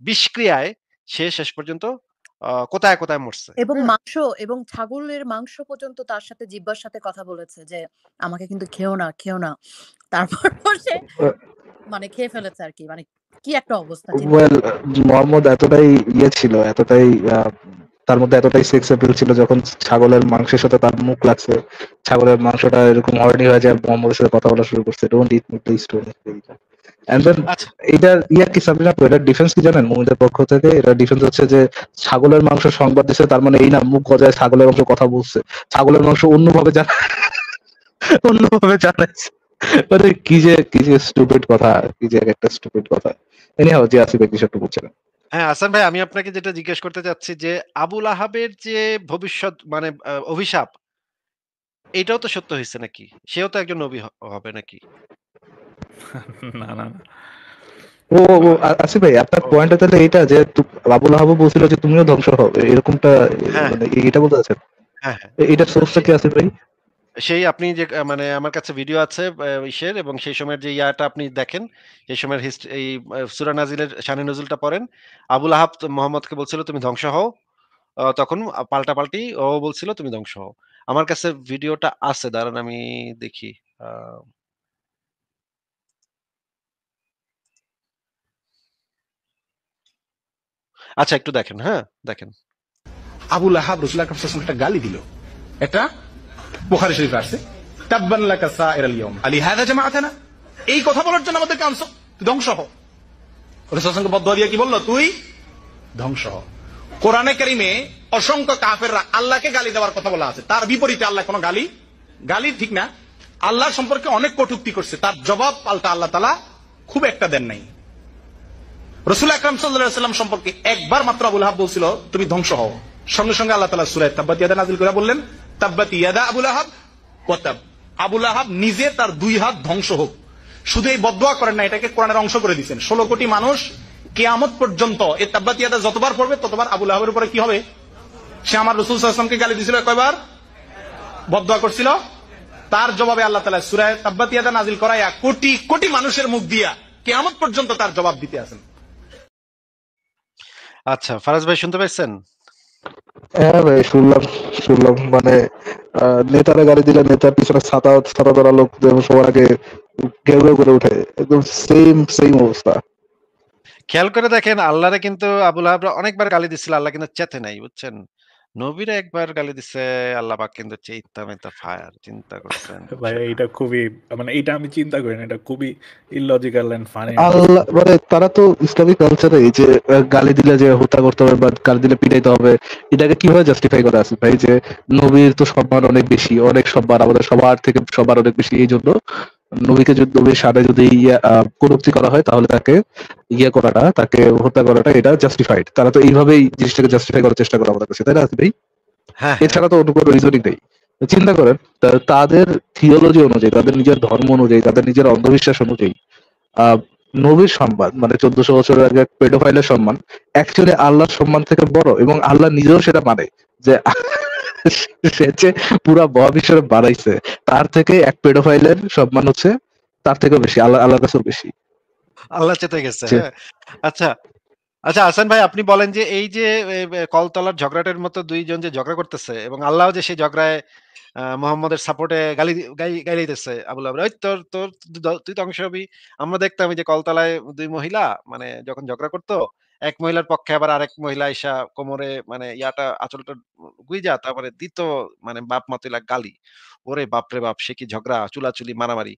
বিষক্রিয়ায় সে শেষ পর্যন্ত কোথায়, কোথায় মরছে। এবং হ্যাঁ? মাংস এবং ছাগলের মাংস পর্যন্ত তার সাথে জিহ্বার সাথে কথা বলেছে যে, "আমাকে কিন্তু খেও না, খেও না।" তারপরও সে মানে খেয়ে ফেলেছে আরকি। মানে কি একটা অবস্থা চিন্তা ওয়েল, মোহাম্মদ এতটাই ইয়ে ছিল, এতটাই তার মধ্যে এতটাই সেক্স অ্যাপিল ছিল যখন ছাগলের মাংসের সাথে তার মুখ লাগছে, ছাগলের মাংসটা এরকম হর্নি হয়ে যায়, মোহাম্মদের সাথে কথা বলা শুরু করছে, don't eat me please don't eat me. And then আচ্ছা, এটার ইয়া কি সাবিনা আপু, এটার ডিফেন্স কি জানেন মুমিনদের পক্ষ থেকে? এটার ডিফেন্স হচ্ছে যে ছাগলের মাংস সংবাদ দিচ্ছে, তার মানে এই না মুখ গজায় ছাগলের মাংস কথা বলছে, ছাগলের মাংস অন্যভাবে জানাইছে। মানে কি যে স্টুপিড কথা, কি যে একটা স্টুপিড কথা। এনিহাও যে আসিফ কিছু একটু বলছিলেন। হ্যাঁ, হাসান ভাই আমি আপনাকে যেটা জিজ্ঞেস করতে চাচ্ছি যে আবুল আহাবের যে ভবিষ্যৎ মানে অভিশাপ এটাও তো সত্য হইছে নাকি? সেও তো একজন নবী হবে নাকি? না, না, না। আসিফ ভাই আপনার ও পয়েন্টটা তাহলে এটা যে আবুল আহাব বলছিল যে তুমিও ধ্বংস হবে, এরকমটা হ্যাঁ, মানে এটা বলতে চাচ্ছেন? হ্যাঁ, হ্যাঁ। এটার সোর্সটা কি আসিফ ভাই? সেই আপনি যে মানে আমার কাছে ভিডিও আছে ইসের এবং সেই সময়ের যে ইয়াটা আপনি দেখেন, সেই সময়ের এই সূরা নাজিলের শানে নজুলটা পড়েন। আবুল আহাব মোহাম্মদকে বলছিল, "তুমি ধ্বংস হও।" তখন পাল্টাপাল্টি ও বলছিল, "তুমি ধ্বংস হও।" আমার কাছে ভিডিওটা আছে। দাঁড়ান আমি দেখি। আ আচ্ছা একটু দেখেন, হ্যাঁ? দেখেন। আবু লাহাব রাসূল আকরাম সাল্লাল্লাহু আলাইহি ওয়াসাল্লাম একটা গালি দিল, এটা বুখারী শরীফে আছে, তাব্বান লাকা সাইরাল ইয়াউম আলি হাযা জামাআতানা, এই কথা বলার জন্য আমাদেরকে আনছো, তুই ধ্বংস হ। রাসূল সাল্লাল্লাহু আলাইহি ওয়াসাল্লাম বদদুয়া দিয়ে কি বলল? তুই ধ্বংস হ। কোরআনে কারীমে অসংখ্য কাফেররা আল্লাহকে গালি দেওয়ার কথা বলা আছে, তার বিপরীতে আল্লাহ কোনো গালি ঠিক না, আল্লাহ সম্পর্কে অনেক কটূক্তি করছে, তার জবাব পাল্টা আল্লাহ তাআলা খুব একটা দেন নাই। রাসূল আকরাম সাল্লাল্লাহু আলাইহি ওয়াসাল্লাম সম্পর্কে একবার মাত্র আবু লাহাব বলছিল তুমি ধ্বংস হও, সঙ্গে সঙ্গে আল্লাহ তাআলা সূরা তাব্বাত ইয়াদা নাযিল করে বললেন তাব্বাত ইয়াদা আবু লাহাব ওয়া তাব, আবু লাহাব নিজে তার দুই হাত ধ্বংস হোক। শুধু এই বদদুয়া করেন না, এটাকে কোরআনের অংশ করে দিয়েছেন। 16 কোটি মানুষ কিয়ামত পর্যন্ত এই তাব্বাত ইয়াদা যতবার পড়বে ততবার আবু লাহাবের উপরে কি হবে? সে আমার রাসূল সাল্লাল্লাহু আলাইহি ওয়াসাল্লামকে গালি দিয়েছিল কয়বার, বদদুয়া করছিল, তার জবাবে আল্লাহ তাআলা সূরা তাব্বাত ইয়াদা নাযিল করায়া কোটি কোটি মানুষের মুখ দিয়া কিয়ামত পর্যন্ত তার জবাব দিতে আছেন। আচ্ছা, ফারাজ ভাই শুনতে পাইছেন? হ্যাঁ ভাই শুনলাম মানে নেতারা গালি দিলে নেতার পিছনে ছাতা ধরা লোক সবার আগে ঘেউ ঘেউ করে উঠে, একদম সেম অবস্থা। খেয়াল করে দেখেন আল্লাহরে কিন্তু আবুল আহাবরা অনেকবার গালি দিছিল, আল্লাহ কিন্তু চেতে নাই, বুঝছেন? নবীরে একবার গালি দিছে, আল্লাহ পাক কিন্তু চেইত্তা মেইত্তা ফায়ার। চিন্তা করছেন ভাই বিষয়টা? এইটা খুবই, মানে এইটা আমি চিন্তা করি না, এটা খুবই ইললজিক্যাল এন্ড ফানি। আল্লাহ মানে তারা তো ইসলামিক কালচারে এই যে গালি দিলে যে হত্যা করতে হবে বা গালি দিলে পিটাইতে হবে, এটাকে কিভাবে জাস্টিফাই করা আছে ভাই? যে নবীর তো সম্মান অনেক বেশি, অনেক সম্মান আমাদের সবার থেকে সবার অনেক বেশি, এই জন্য নবীকে যদি নবীর সাথে যদি কটূক্তি করা হয় তাহলে তাকে করাটা, তাকে হত্যা করাটা এটা জাস্টিফাইড। তারা তো এইভাবেই জিনিসটাকে জাস্টিফাই করার চেষ্টা করে আমাদের কাছে, তাই না ভাই? হ্যাঁ, হ্যাঁ। এছাড়া তো অন্য কোনো রিজনিং নেই। চিন্তা করেন তাদের থিওলজি অনুযায়ী, তাদের নিজের ধর্ম অনুযায়ী, তাদের নিজের অন্ধবিশ্বাস অনুযায়ী আহ নবীর সম্মান মানে 1400 বছরের আগে পেডোফাইলের সম্মান অ্যাকচুয়ালি আল্লাহর সম্মান থেকে বড়, এবং আল্লাহ নিজেও সেটা মানে যে সে যে পুরা মহাবিশ্বের বাড়াইছে, তার থেকে এক পেডোফাইলের সম্মান হচ্ছে তার থেকেও বেশি, আল্লাহর কাছেও বেশি। আল্লাহ চেতে গেছে। হ্যাঁ। আচ্ছা, আচ্ছা হাসান ভাই আপনি বলেন যে এই যে কলতলার ঝগড়াটার মতো ২ জন যে ঝগড়া করতেছে এবং আল্লাহও যে সেই ঝগড়ায় মোহাম্মদের সাপোর্টে গাইলাইতেছে আবুল আহাব, "ওই তুই ধ্বংস হবি।" আমরা দেখতাম এই যে কলতলায় ২ মহিলা মানে যখন ঝগড়া করত, এক মহিলার পক্ষে আবার আরেক মহিলা আইসা কোমরে মানে ইয়াটা আঁচলটা গুইজা তারপরে দিত মানে বাপ মা তুইলা গালি। ওরে বাপরে বাপ! সে কি ঝগড়া, চুলাচুলি মারামারি।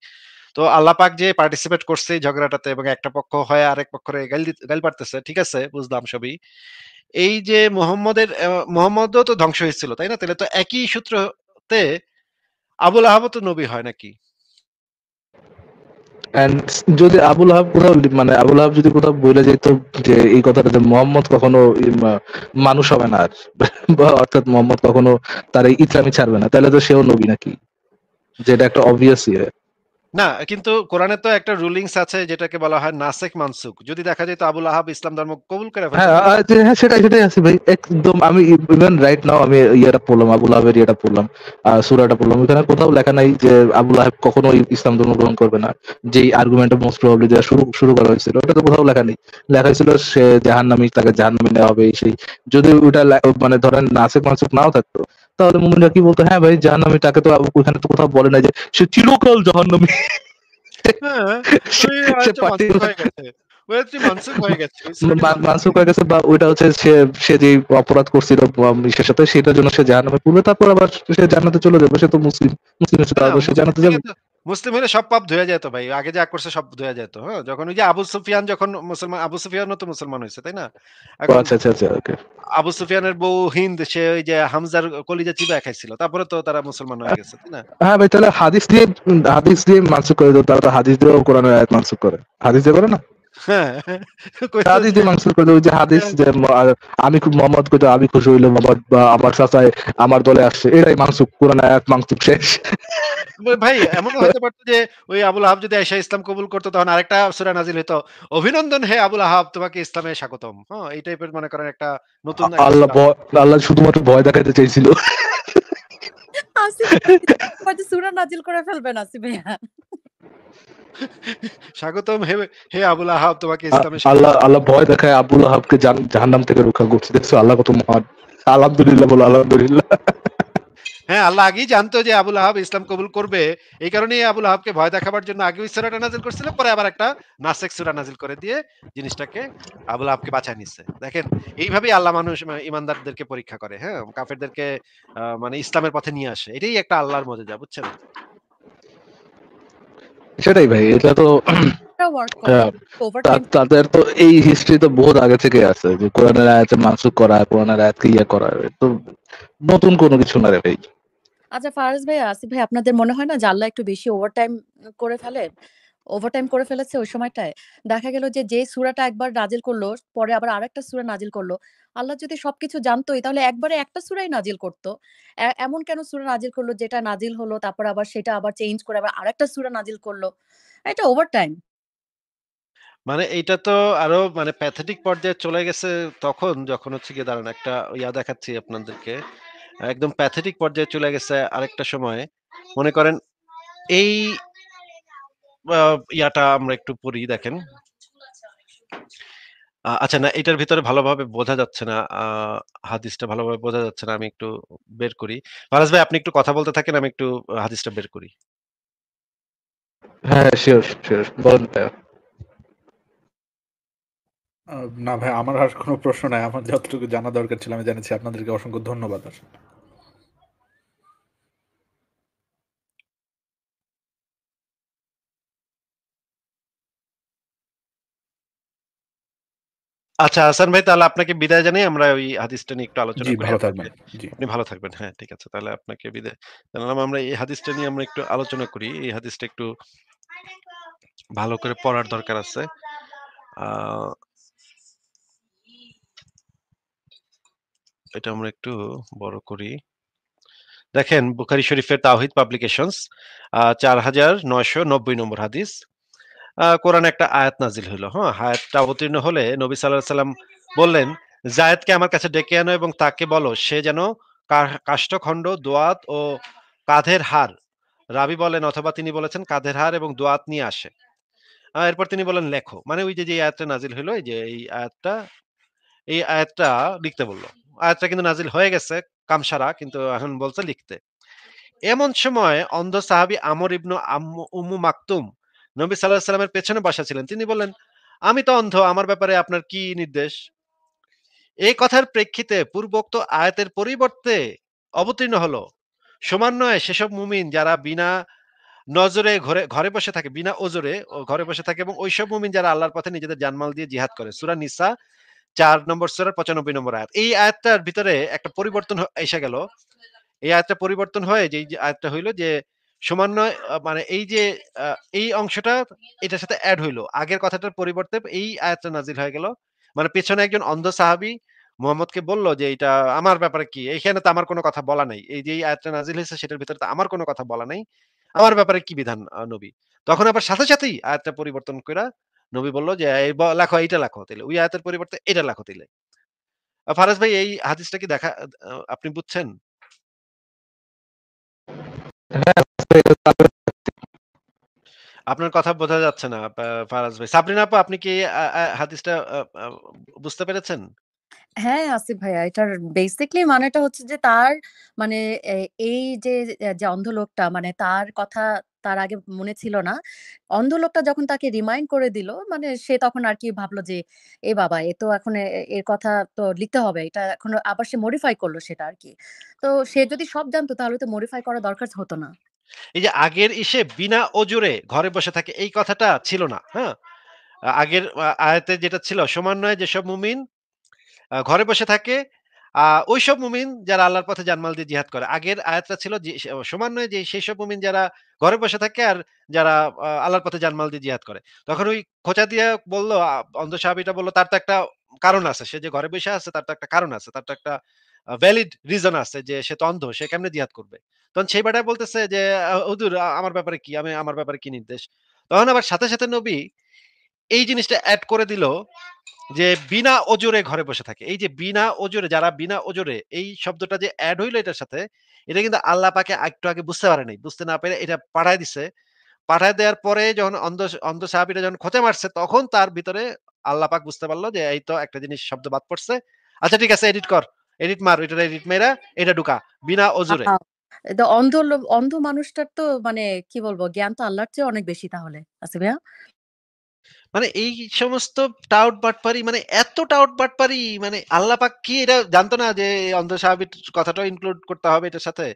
তো আল্লাহ পাক যে পার্টিসিপেট করছে এই ঝগড়াটাতে এবং একটা পক্ষ হয়ে আরেক পক্ষরে গাইল পারতেছে। ঠিক আছে, বুঝলাম সবই। এই যে মোহাম্মদও তো ধ্বংস হয়েছিল, তাই না? তাহলে তো একই সূত্রতে আবুল আহাবও তো নবী হয় নাকি? এন্ড যদি আবুল আহাব কোথাও মানে আবুল আহাব যদি কোথাও বলে যেত যে এই কথাটা যে মোহাম্মদ কখনো মানুষ হবে না আর বা অর্থাৎ মোহাম্মদ কখনো তার এই ইসলামই ছাড়বে না, তাহলে তো সেও নবী নাকি? যেটা একটা অবভিয়াস না, কিন্তু কোরআনে তো একটা রুলিংস আছে যেটাকে বলা হয় নাসেখ মানসুখ। যদি দেখা যেত আবুল আহাব ইসলাম ধর্ম কবুল করে ফেলছে হ্যাঁ, তাহলে হ্যাঁ, সেটাই আছে ভাই। একদম আমি ইভেন রাইট নাও আমি ইয়েটা পড়লাম, আবুল আহাবের ইয়েটা পড়লাম, সূরাটা পড়লাম। ওখানে কোথাও লেখা নাই যে আবুল আহাব কখনো ইসলাম ধর্ম গ্রহণ করবে না। যেই আর্গুমেন্টটা মোস্ট প্রবাবলি দেওয়া শুরু করা হয়েছিল, ওটা তো কোথাও লেখা নেই। লেখা হয়েছিল সে জাহান্নামী, তাকে জাহান্নামে নেওয়া হবে সেই। যদি ওটা মানে ধরেন নাসেখ মানসুখ নাও থাকতো, তাহলে মুমিনরা কি বলতো? হ্যাঁ ভাই, জাহান্নামী, তাকে তো ওখানে তো কোথাও বলে না যে সে চিরকাল জাহান্নামী। হ্যাঁ, সে ওই সে আরেকটা মানসুখ particular হয়ে গেছে। ওয়েটটি মানসুখ হয়ে গেছে। ওই সূরাটি মানসুখ মানসুখ হয়ে হয়ে গেছে। গেছে, বা ওইটা হচ্ছে সে যে অপরাধ করছিল ইসের সাথে, সেটার জন্য সে জাহান্নামে পড়বে, তারপর আবার সে জান্নাতে চলে যাবে। সে তো মুসলিম, মুসলিম হচ্ছে, না তারপর সে মুসলিম জান্নাতে থেকে যাবে। তো মুসলিম হলে সব পাপ ধুয়ে যেত ভাই। আগে যা করছে সব ধুয়ে যেত। হ্যাঁ? যখন ওই যে আবু সুফিয়ান যখন মুসলমান, আবু সুফিয়ানও তো মুসলমান হইছে, তাই না? ও এখন আচ্ছা আচ্ছা আচ্ছা, ওকে। আবু সুফিয়ানের বউ হিন্দ সে ওই যে হামজার কলিজা চিবায় খাইছিল। তারপরে তো তারা মুসলমান হয়ে গেছে, তাই না? হ্যাঁ ভাই, তাহলে হাদিস দিয়ে মানসুখ করে দেবো, তারা তো হাদিস দিয়েও কোরআনের আয়াত মানসুখ করে। হাদিস দিয়ে করে না? হ্যাঁ, কইতো হাদিস যে দিয়ে মানসুখ করে দেবো, ওই যে হাদিস যে আমি খুব মোহাম্মদ কইতো, আমি খুশি হইলে মোহাম্মদ বা আমার চাচায় আমার দলে আসছে, এটাই মানসুখ, কোরআনের আয়াত মানসুখ, শেষ। ভাই এমনও হইতে পারত যে ওই আবুল আহাব যদি আয়েশা ইসলাম কবুল করতো তখন আরেকটা সূরা নাজিল হইতো। অভিনন্দন হে আবুল আহাব তোমাকে ইসলামে স্বাগতম। হ্যাঁ? এই টাইপের মনে করেন একটা নতুন একটা আল্লাহ সূরা। আল্লাহ শুধুমাত্র ভয় দেখাইতে চাইছিল। আসিফ ভাইয়া হয়তো সূরা নাজিল করে ফেলবেন আসিফ ভাইয়া। স্বাগতম হে হে আবুল আহাব তোমাকে আ- ইসলামে আল্লাহ স্বাগতম। আল্লাহ ভয় দেখায় আবুল আহাবকে জাহান্নাম থেকে রক্ষা করছে। দেখছো আল্লাহ কত মহান। আলহামদুলিল্লাহ বলো, আলহামদুলিল্লাহ। হ্যাঁ, আল্লাহ আগেই জানতো যে আবুল আহাব ইসলাম কবুল করবে। এই কারণেই আবুল আহাবকে ভয় দেখাবার জন্য আগে ওই সূরাটা নাজিল করছিল। পরে আবার একটা নাসেখ সূরা নাজিল করে দিয়ে জিনিসটাকে আবুল আহাবকে বাঁচায় নিচ্ছে। দেখেন এইভাবেই আল্লাহ মানুষ ঈমানদারদেরকে পরীক্ষা করে। হ্যাঁ? কাফেরদেরকে মানে ইসলামের পথে নিয়ে আসে। এটাই একটা আল্লাহর মজেজা, বুঝছেন? সেটাই ভাই, এটা তো ওয়ার্ক করে আহ, ওভারটাইম। তাদের তো এই হিস্ট্রি তো বহুত আগে থেকে আছে, যে কোরআনের আয়াতে মানসুখ করা, কোরআনের আয়াতকে ইয়ে করা, তো নতুন কোনো কিছু না রে ভাই। আচ্ছা ফারাজ ভাই, আসিফ ভাই, আপনাদের মনে হয় না যে আল্লাহ একটু বেশি ওভারটাইম করে ফেলে? ওভারটাইম করে ফেলেছে ওই সময়টায়। দেখা গেল যে সূরাটা একবার নাজিল করলো, পরে আবার আরেকটা সূরা নাজিল করলো। আল্লাহ যদি সবকিছু জানতই তাহলে একবারে একটা সূরাই নাজিল করত। এমন কেন সূরা নাজিল করলো যেটা নাজিল হলো তারপর আবার সেটা আবার চেঞ্জ করে আবার আরেকটা সূরা নাজিল করলো। এটা ওভারটাইম। মানে এইটা তো আরো মানে প্যাথেটিক পর্যায়ে চলে গেছে তখন যখন হচ্ছে গিয়ে দাঁড়ান একটা ইয়া দেখাচ্ছি আপনাদেরকে। একদম প্যাথেটিক পর্যায়ে চলে গেছে আরেকটা সময়। মনে করেন এই আ ইয়াটা আমরা একটু পড়ি দেখেন। আচ্ছা না এটার ভিতরে ভালোভাবে বোঝা যাচ্ছে না। হাদিসটা ভালোভাবে বোঝা যাচ্ছে না। আমি একটু বের করি। ফারাজ ভাই আপনি একটু কথা বলতে থাকেন, আমি একটু হাদিসটা বের করি। হ্যাঁ, শিওর শিওর, বলেন ভাইয়া। না ভাই, আমার আর কোনো প্রশ্ন নাই। আমার যতটুকু জানা দরকার ছিল আমি জেনেছি। আপনাদেরকে অসংখ্য ধন্যবাদ আসলে। আচ্ছা হাসান ভাই তাহলে আপনাকে বিদায় জানাই। আমরা ওই হাদিসটা নিয়ে একটু আলোচনা জি, করি ভালো আপনাকে। থাকবেন। জি। আপনি ভালো থাকবেন। হ্যাঁ, ঠিক আছে। তাহলে আপনাকে বিদায় জানালাম। আমরা এই হাদিসটা নিয়ে আমরা একটু আলোচনা করি। এই হাদিসটা একটু ভালো করে পড়ার দরকার আছে। আ এটা আমরা একটু বড় করি। দেখেন বুখারী শরীফের তাওহীদ পাবলিকেশনস ৪৯৯০ নম্বর হাদিস। কোরআনে একটা আয়াত নাজিল হইল। হ্যাঁ? আয়াতটা অবতীর্ণ হলে নবী সাল্লাল্লাহু আলাইহি সাল্লাম বললেন, "যায়েদকে আমার কাছে ডেকে আনো এবং তাকে বলো সে যেন কাষ্ঠখণ্ড, দোয়াত ও কাঁধের হাড়" রাবী বলেন অথবা তিনি বলেছেন কাঁধের হাড় এবং দোয়াত নিয়ে আসে। এরপর তিনি বললেন, "লেখো।" মানে ওই যে আয়াতটা নাজিল হইল এই যে এই আয়াতটা লিখতে বলল। আয়াতটা কিন্তু নাজিল হয়ে গেছে কামসারা কিন্তু এখন বলছে লিখতে। এমন সময় অন্ধ সাহাবী আমর ইবনু উম্মু মাকতুম নবী সাল্লাল্লাহু আলাইহি সাল্লামের পেছনে বসা ছিলেন। তিনি বললেন, "আমি তো অন্ধ, আমার ব্যাপারে আপনার কি নির্দেশ?" এই কথার প্রেক্ষিতে পূর্বোক্ত আয়াতের পরিবর্তে অবতীর্ণ হলো, সমান্বয়ে সেসব মুমিন যারা বিনা নজরে ঘরে ঘরে বসে থাকে, বিনা ওজরে ঘরে বসে থাকে এবং ওইসব মুমিন যারা আল্লাহর পথে নিজেদের জানমাল দিয়ে জিহাদ করে। সূরা নিসা ৪ নম্বর সূরার ৯৫ নম্বর আয়াত। এই আয়াতটার ভিতরে একটা পরিবর্তন এসে গেল। এই আয়াতটা পরিবর্তন হয়ে যে আয়াতটা হইল যে সমন্বয় মানে এই যে আ এই অংশটা এটার সাথে এড হইল। আগের কথাটার পরিবর্তে এই আয়াতটা নাজিল হয়ে গেল। মানে পেছনে একজন অন্ধ সাহাবী মুহাম্মদকে বলল যে, "এইটা আমার ব্যাপারে কি? এইখানে তো আমার কোন কথা বলা নাই। এই যে এই আয়াতটা নাজিল হইছে সেটার ভিতরে তো আমার কোন কথা বলা নাই। আমার ব্যাপারে কি বিধান নবী?" তখন আবার সাথে সাথেই আয়াতটা পরিবর্তন কইরা নবী বলল যে, "এই লেখো এইটা লেখো তাইলে। ওই আয়াতের পরিবর্তে এটা লেখো তাইলে।" ফারাজ ভাই এই হাদিসটা কি আপনি বুঝছেন? আপনার কথা বোঝা যাচ্ছে না ফারাজ ভাই। সাবরিনা আপা আপনি কি আ আ হাদিসটা আ আ বুঝতে পেরেছেন? হ্যাঁ, আসিফ ভাইয়া, এটার বেসিক্যালি মানেটা হচ্ছে যে তার মানে এ এই যে অন্ধ লোকটা মানে তার কথা তার আগে মনে ছিল না। অন্ধ লোকটা যখন তাকে রিমাইন্ড করে দিল, মানে সে তখন আরকি ভাবল যে, "এ বাবা! এ তো এখন এর কথা তো লিখতে হবে। এটা এখন" আবার সে মডিফাই করল সেটা আরকি। তো সে যদি সব জানতো তাহলে তো মডিফাই করা দরকার হতো না। এই যে আগের ইসে বিনা ওজরে ঘরে বসে থাকে এই কথাটা ছিল না। হ্যাঁ? আগের আয়াতে যেটা ছিল সমন্বয়ে যেসব মুমিন ঘরে বসে থাকে ওইসব মুমিন যারা আল্লাহর পথে জানমাল দিয়ে জিহাদ করে। আগের আয়াতটা ছিল যে সমন্বয়ে যে সেইসব মুমিন যারা ঘরে বসে থাকে আর যারা আল্লাহর পথে জানমাল দিয়ে জিহাদ করে। তখন ওই খোঁচা দিয়ে বলল অন্ধ সাহাবীটা বলল তার তো একটা কারণ আছে। সে যে ঘরে বইসা আছে তার তো একটা কারণ আছে। তার তো একটা ভ্যালিড রিজন আছে যে সে তো অন্ধ। সে কেমনে জিহাদ করবে? তখন সেই বেটা বলতেছে যে, হুজুর আমার ব্যাপারে কি? আমার ব্যাপারে কি নির্দেশ?" তখন আবার সাথে নবী এই জিনিসটা এড করে দিল যে বিনা ওজরে ঘরে বসে থাকে। এই যে বিনা ওজরে যারা বিনা ওজরে এই শব্দটা যে এড হইল এটার সাথে, এটা কিন্তু আল্লাহ পাকে একটু আগে বুঝতে পারে নাই। বুঝতে না পেরে এটা পাঠায় দিছে। পাঠায় দেওয়ার পরে যখন অন্ধ সাহাবীরা যখন খোঁচা মারছে তখন তার ভিতরে আল্লাহ পাক বুঝতে পারল যে এই তো একটা জিনিস শব্দ বাদ পড়ছে। আচ্ছা ঠিক আছে এডিট কর। এডিট মার, এটার এডিট মেরা এটা ঢুকা। বিনা ওজরে। আ তো অন্ধ মানুষটার তো মানে কি বলবো জ্ঞান তো আল্লাহর চেয়ে অনেক বেশি তাহলে। আসিফ ভাইয়া? মানে এই সমস্ত টাউট বাটপারি মানে এত টাউট বাটপারি মানে আল্লাহ পাক কি এটা জানতো না যে এই অন্ধ সাহাবীর কথাটাও ইনক্লুড করতে হবে এটার সাথে?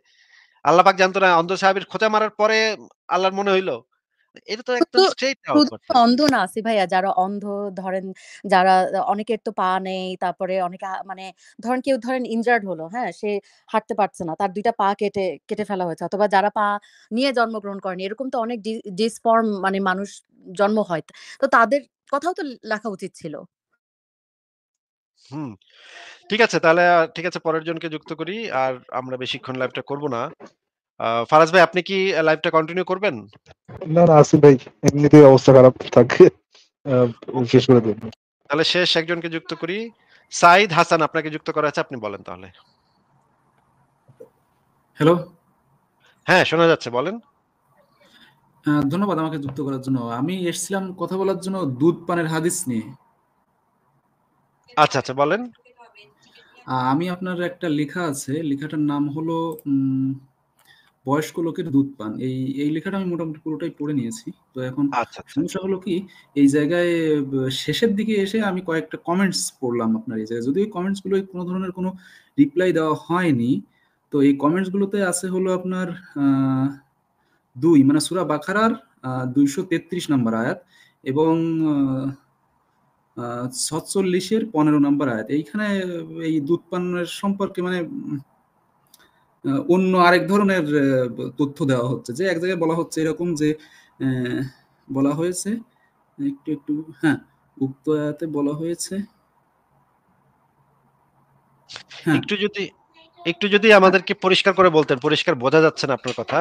আল্লাহ পাক জানতো না অন্ধ সাহাবীর খোঁচা মারার পরে আল্লাহর মনে হইল? এটা তো একদম শুধু স্ট্রেইট আউট শুধু তো বাটপারি। অন্ধ না আসিফ ভাইয়া, যারা অন্ধ ধরেন, যারা অনেকের তো পা নেই, তারপরে অনেকে মানে ধরেন কেউ ধরেন ইনজার্ড হলো, হ্যাঁ? সে হাঁটতে পারছে না। তার ২ টা পা কেটে ফেলা হয়েছে। অথবা যারা পা নিয়ে জন্মগ্রহণ করেনি। এরকম তো অনেক ডিসফর্ম মানে মানুষ জন্ম হয়। তো তাদের কথাও তো লেখা উচিত ছিল। হুম, ঠিক আছে তাহলে ঠিক আছে পরের জনকে যুক্ত করি। আর আমরা বেশিক্ষণ লাইভটা করব না। ফারাজ ভাই আপনি কি লাইভটা কন্টিনিউ করবেন? না না আসিফ ভাই, এমনিতেই অবস্থা খারাপ থাকে, শেষ করে দিন। তাহলে শেষ একজনকে যুক্ত করি। সাইদ হাসান আপনাকে যুক্ত করা আছে আপনি বলেন তাহলে। হ্যালো, হ্যাঁ, শোনা যাচ্ছে বলেন। ধন্যবাদ আমাকে যুক্ত করার জন্য। আমি এসছিলাম কথা বলার জন্য দুধ পানের হাদিস নিয়ে। আচ্ছা বলেন। আমি আপনার একটা লেখা আছে, লেখাটার নাম হলো উম বয়স্ক লোকের দুধ পান। এই লেখাটা আমি মোটামুটি পুরোটাই পড়ে নিয়েছি। তো এখন আচ্ছা। সমস্যা হলো কি, এই জায়গায় শেষের দিকে এসে আমি কয়েকটা কমেন্টস পড়লাম আপনার এই জায়গায়। যদিও এই কমেন্টস গুলোয় কোনো ধরনের কোনো রিপ্লাই দেওয়া হয়নি। তো এই কমেন্টস গুলোতে আছে হলো আপনার আ ২ মানে সূরা বাকারার ২৩৩ নাম্বার আয়াত এবং আ আ ৪৬ এর ১৫ নাম্বার আয়াত। এইখানে এই দুধ পানের সম্পর্কে মানে অন্য আরেক ধরনের তথ্য দেওয়া হচ্ছে। যে এক জায়গায় বলা হচ্ছে এরকম যে বলা হয়েছে একটু হ্যাঁ, উক্ত আয়াতে বলা হয়েছে হ্যাঁ, একটু একটু যদি হ্যাঁ, আমাদেরকে পরিষ্কার করে বলতেন। পরিষ্কার বোঝা যাচ্ছে না আপনার কথা।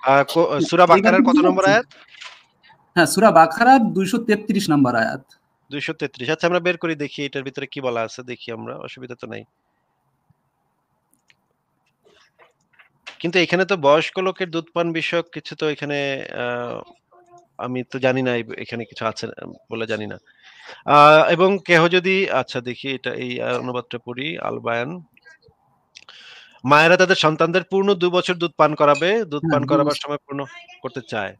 আ কো সূরা এইবার কি বাকারার কত বুঝতে নম্বর পারছেন? আয়াত? হ্যাঁ, সূরা বাকারার ২৩৩ নাম্বার আয়াত। ২৩৩। আচ্ছা আমরা বের করি দেখি এটার ভিতরে কি বলা আছে দেখি আমরা। অসুবিধা তো নাই। কিন্তু এখানে তো বয়স্ক লোকের দুধ পান বিষয়ক কিছু তো এখানে আ আমি তো জানি না এখানে কিছু আছে বলে জানি না। আ এবং কেহ যদি আচ্ছা দেখি এটা এই অনুবাদটা পড়ি আল বায়ান। মায়েরা তাদের সন্তানদের পূর্ণ ২ বছর দুধ পান করাবে। দুধ হ্যাঁ, পান ২ করাবার বছর। সময় পূর্ণ করতে চায়।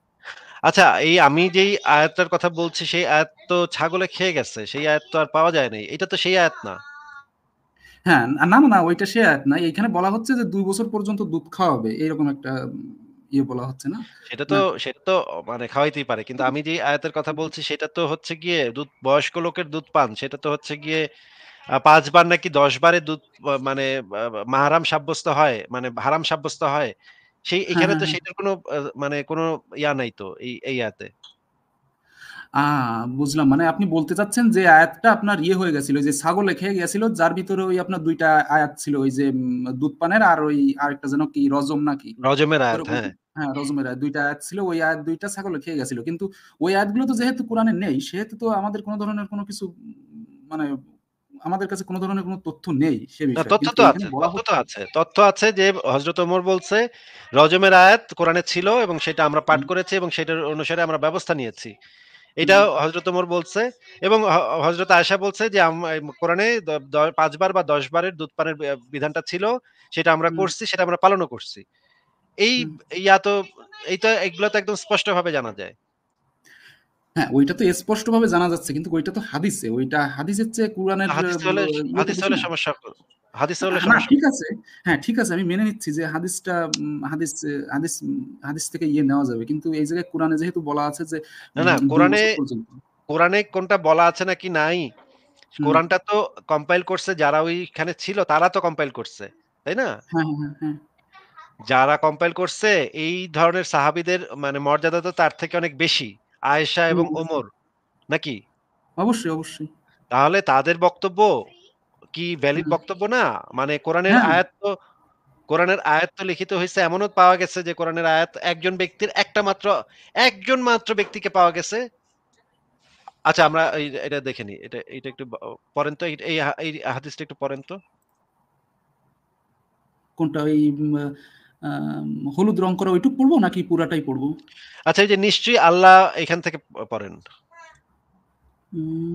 আচ্ছা এই আমি যেই আয়াতটার কথা বলছি সেই আয়াত তো ছাগলে খেয়ে গেছে। সেই আয়াত তো আর পাওয়া যায় নাই। এটা তো সেই আয়াত না। হ্যাঁ, না, ওইটা সে আয়াত না। এইখানে বলা হচ্ছে যে ২ বছর পর্যন্ত দুধ খাওয়াবে। এরকম একটা ইয়ে বলা হচ্ছে না? সেটা তো নাকি? সেটা তো মানে খাওয়াইতেই পারে। কিন্তু আমি যেই আয়াতের কথা বলছি সেটা তো হচ্ছে গিয়ে বয়স্ক লোকের দুধ পান সেটা তো হচ্ছে গিয়ে ৫ বার নাকি ১০ বারে দুধ মানে মাহারাম সাব্যস্ত হয়, মানে হারাম সাব্যস্ত হয়। হ্যাঁ, এখানে হ্যাঁ, তো হ্যাঁ। সেটার কোনো মানে কোনো ইয়া নাই তো এই আয়াতে। আ বুঝলাম। মানে আপনি বলতে চাচ্ছেন যে আয়াতটা আপনার ইয়ে হয়ে গেছিল, যে ছাগলে খেয়ে গেছিল, যার ভিতরে ওই আপনার ২ টা আয়াত ছিল। ওই যে দুধ পানের আর ওই আরেকটা যেন কি রজম নাকি? রজমের আয়াত, ওরকম হ্যাঁ। হ্যাঁ, রজমের আয়াত ২ টা আয়াত ছিল। ওই আয়াত ২ টা ছাগলে খেয়ে গেছিল। কিন্তু ওই আয়াতগুলো তো যেহেতু কোরআনে নেই, সেহেতু তো আমাদের কোন ধরনের কোন কিছু মানে আমাদের কাছে কোন ধরনের কোন তথ্য নেই সে না বিষয়ে। কিন্তু এইখানে বলা তথ্য তো হচ্ছে আছে। তথ্য আছে যে হযরত ওমর বলছে রজমের আয়াত কোরআনে ছিল এবং সেটা আমরা পাঠ হুম, করেছি এবং সেটার অনুসারে আমরা ব্যবস্থা নিয়েছি। এটা হুম, হযরত ওমর বলছে এবং হযরত আয়েশা বলছে যে কোরআনে ৫ বার বা ১০ বারের দুধ পানের বিধানটা ছিল। সেটা আমরা হুম। করছি, সেটা আমরা পালনও করছি। এই হুম। ইয়া তো এগুলো তো একদম স্পষ্টভাবে জানা যায়। হ্যাঁ, ওইটা তো স্পষ্টভাবে জানা যাচ্ছে, কিন্তু ওইটা তো হাদিসে, ওইটা হাদিসের চেয়ে কোরআনের ইয়ে তো হাদিসে বেশি হলে না। সমস্যা হাদিসে হলে না সমস্যা ঠিক আছে, হ্যাঁ ঠিক আছে, আমি মেনে নিচ্ছি যে হাদিসটা হাদিস থেকে ইয়ে নেওয়া যাবে, কিন্তু এই জায়গায় কোরআনে যেহেতু বলা আছে যে না, 2 বছর পর্যন্ত। কোরআনে কোনটা বলা আছে নাকি নাই, হুম। কোরআনটা তো কম্পাইল করছে যারা ওইখানে ছিল তারা তো কম্পাইল করছে। তাই না? হ্যাঁ, হ্যাঁ, হ্যাঁ, হ্যাঁ। যারা কম্পাইল করছে এই ধরনের সাহাবীদের মানে মর্যাদা তো তার থেকে অনেক বেশি। আয়েশা হুম, এবং অবশ্যই, ওমর নাকি? অবশ্যই, অবশ্যই। তাহলে তাদের বক্তব্য কি ভ্যালিড হুম। বক্তব্য না? মানে হ্যাঁ, কোরআনের আয়াত তো লিখিত হইছে, এমনও পাওয়া গেছে যে কোরআনের আয়াত একজন মাত্র ব্যক্তিকে পাওয়া গেছে। আচ্ছা আমরা এটা দেখে নিই। এটা একটু পড়েন তো এই হাদিসটা একটু পড়েন তো। কোনটা ওই হলুদ রং করা ওইটুক পড়বো নাকি পুরাটাই পড়বো? আচ্ছা এই যে নিশ্চয়ই আল্লাহ এখান থেকে পড়েন।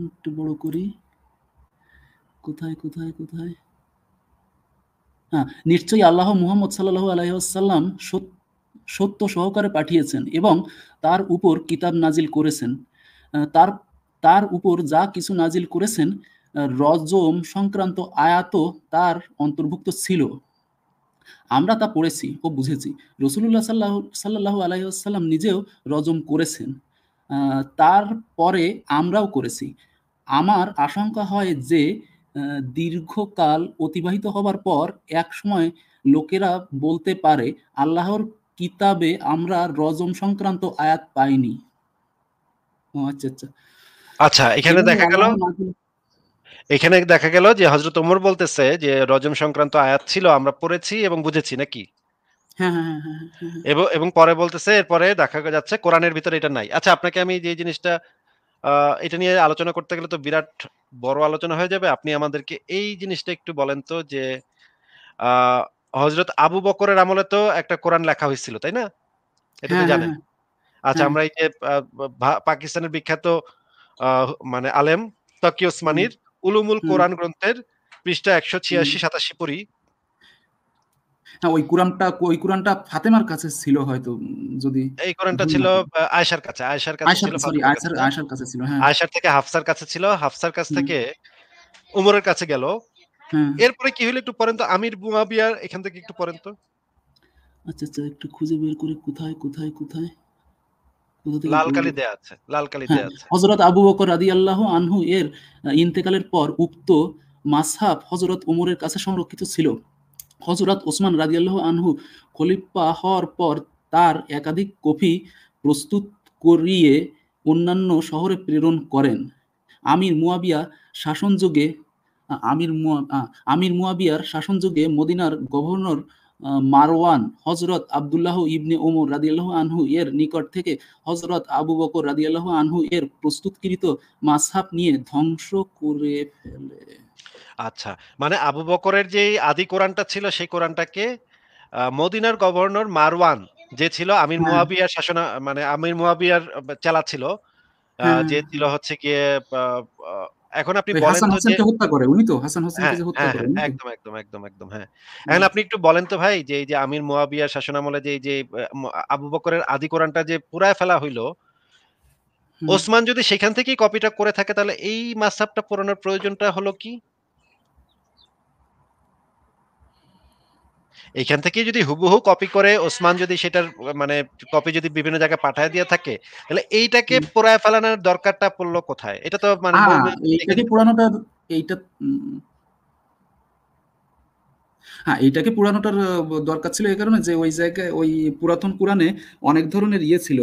একটু বড় করি। কোথায়, কোথায়, কোথায়? হ্যাঁ, নিশ্চয়ই আল্লাহ মুহাম্মদ সাল্লাল্লাহু আলাইহি ওয়াসাল্লাম সত্য সহকারে পাঠিয়েছেন এবং তার উপর কিতাব নাজিল করেছেন। তার তার উপর যা কিছু নাজিল করেছেন, রজম সংক্রান্ত আয়াতও তার অন্তর্ভুক্ত ছিল। আমরা তা পড়েছি ও বুঝেছি। রাসূলুল্লাহ সাল্লাল্লাহু আলাইহি ওয়াসাল্লাম নিজেও রজম করেছেন। তারপরে আমরাও করেছি। আমার আশঙ্কা হয় যে দীর্ঘকাল অতিবাহিত হবার পর একসময় লোকেরা বলতে পারে, আল্লাহর কিতাবে আমরা রজম সংক্রান্ত আয়াত পাইনি। ও আচ্ছা, আচ্ছা। আচ্ছা এভাবে আল্লাহ নাযিল। এখানে দেখা গেল যে হযরত ওমর বলতেছে যে রজম সংক্রান্ত আয়াত ছিল আমরা পড়েছি এবং বুঝেছি নাকি? হ্যাঁ, হ্যাঁ, হ্যাঁ, হ্যাঁ, হ্যাঁ, হ্যাঁ। এবং পরে বলতেছে এরপরে দেখা যাচ্ছে কোরআনের ভিতরে এটা নাই। আচ্ছা আপনাকে আমি যে জিনিসটা আ এটা নিয়ে আলোচনা করতে গেলে তো বিরাট বড় আলোচনা হয়ে যাবে। আপনি আমাদেরকে এই জিনিসটা একটু বলেন তো যে আ হযরত আবু বকরের আমলে তো একটা কোরআন লেখা হইছিল, তাই না? এটা তো হ্যাঁ, হ্যাঁ, জানেন। হ্যাঁ, আচ্ছা হ্যাঁ। আমরা এই যে পাকিস্তানের বিখ্যাত আ মানে আলেম তকি হুম, ওসমানীর উলুমুল হুম। কোরআন গ্রন্থের পৃষ্ঠা হুম। ১৮৬-৮৭ পড়ি। হ্যাঁ, ওই কুরআনটা ফাতেমার কাছে ছিল হয়তো, যদি এই কোরআনটা ভুল ছিল না করি। আয়েশার কাছে। আয়েশার কাছে ছিল, সরি, ফাতেমার কাছে না। আয়েশার কাছে ছিল। হ্যাঁ। আয়েশার থেকে হাফসার কাছে ছিল। হাফসার কাছ হুম, থেকে উমরের কাছে গেল। হ্যাঁ। এরপরে কি হইলো একটু পড়েন তো। আমির মুয়াবিয়ার এখান থেকে একটু পড়েন তো। আচ্ছা, আচ্ছা, একটু খুঁজে বের করি কোথায়, কোথায়, কোথায়? কোথা থেকে লাল পড়ব? কালি দেয়া আছে। লাল কালি হ্যাঁ, দেয়া আছে। হযরত আবু বকর রাদিয়াল্লাহু আনহু এর ইন্তেকালের পর উক্ত মাসহাব হযরত ওমরের কাছে সংরক্ষিত ছিল। হযরত ওসমান রাদিয়াল্লাহু আনহু খলিফা হওয়ার পর তার একাধিক কপি প্রস্তুত করিয়ে অন্যান্য শহরে প্রেরণ করেন। আমির মুয়াবিয়া শাসনযোগে আ আমির মুয়া আ আমির মুয়াবিয়ার শাসনযোগে মদিনার গভর্নর মারওয়ান হযরত আব্দুল্লাহ ইবনে ওমর রাদিয়াল্লাহু আনহু এর নিকট থেকে হযরত আবু বকর রাদিয়াল্লাহু আনহু এর প্রস্তুতকৃত মাসহাব নিয়ে ধ্বংস করে ফেলে। আচ্ছা। মানে আবু বকরের যেই আদি কোরআনটা ছিল সেই কোরআনটাকে মদিনার গভর্নর মারওয়ান যে ছিল আমির হ্যাঁ, মুয়াবিয়ার মানে আমির মুয়াবিয়ার চেলা ছিল। হ্যাঁ। যে ছিল হচ্ছে গিয়ে আ আ এখন আপনি ওই বলেন হাসান তো যে হোসেনকে হত্যা করে। উনি তো? হাসান হোসেনকে হ্যাঁ, যে হত্যা হ্যাঁ, করে হ্যাঁ। উনি তো? একদম, একদম, একদম, একদম। হ্যাঁ। হুম, এখন আপনি একটু বলেন তো ভাই যে এই যে আমির মুয়াবিয়ার শাসনামলে যে এই যে আবু বকরের আদি কোরআনটা যে পুড়ায় ফেলা হইলো, হুম। ওসমান যদি সেখান থেকেই কপিটা করে থাকে তাহলে এই মাসহাবটা পোড়ানোর প্রয়োজনটা হলো কি? এইখান থেকেই যদি হুবহু কপি করে ওসমান যদি সেটার মানে কপি যদি বিভিন্ন জায়গায় পাঠায় দিয়ে থাকে, তাহলে এইটাকে হুম। পোড়ায় ফেলানোর দরকারটা পড়লো কোথায়? এটা তো মানে আ বলবে এইটাকে এখানে পুরানোটা এইটা উম হ্যাঁ, এইটাকে পুরানোটার দরকার ছিল এই কারণে যে ওই জায়গায় ওই পুরাতন কুরআনে অনেক ধরনের ইয়ে ছিল,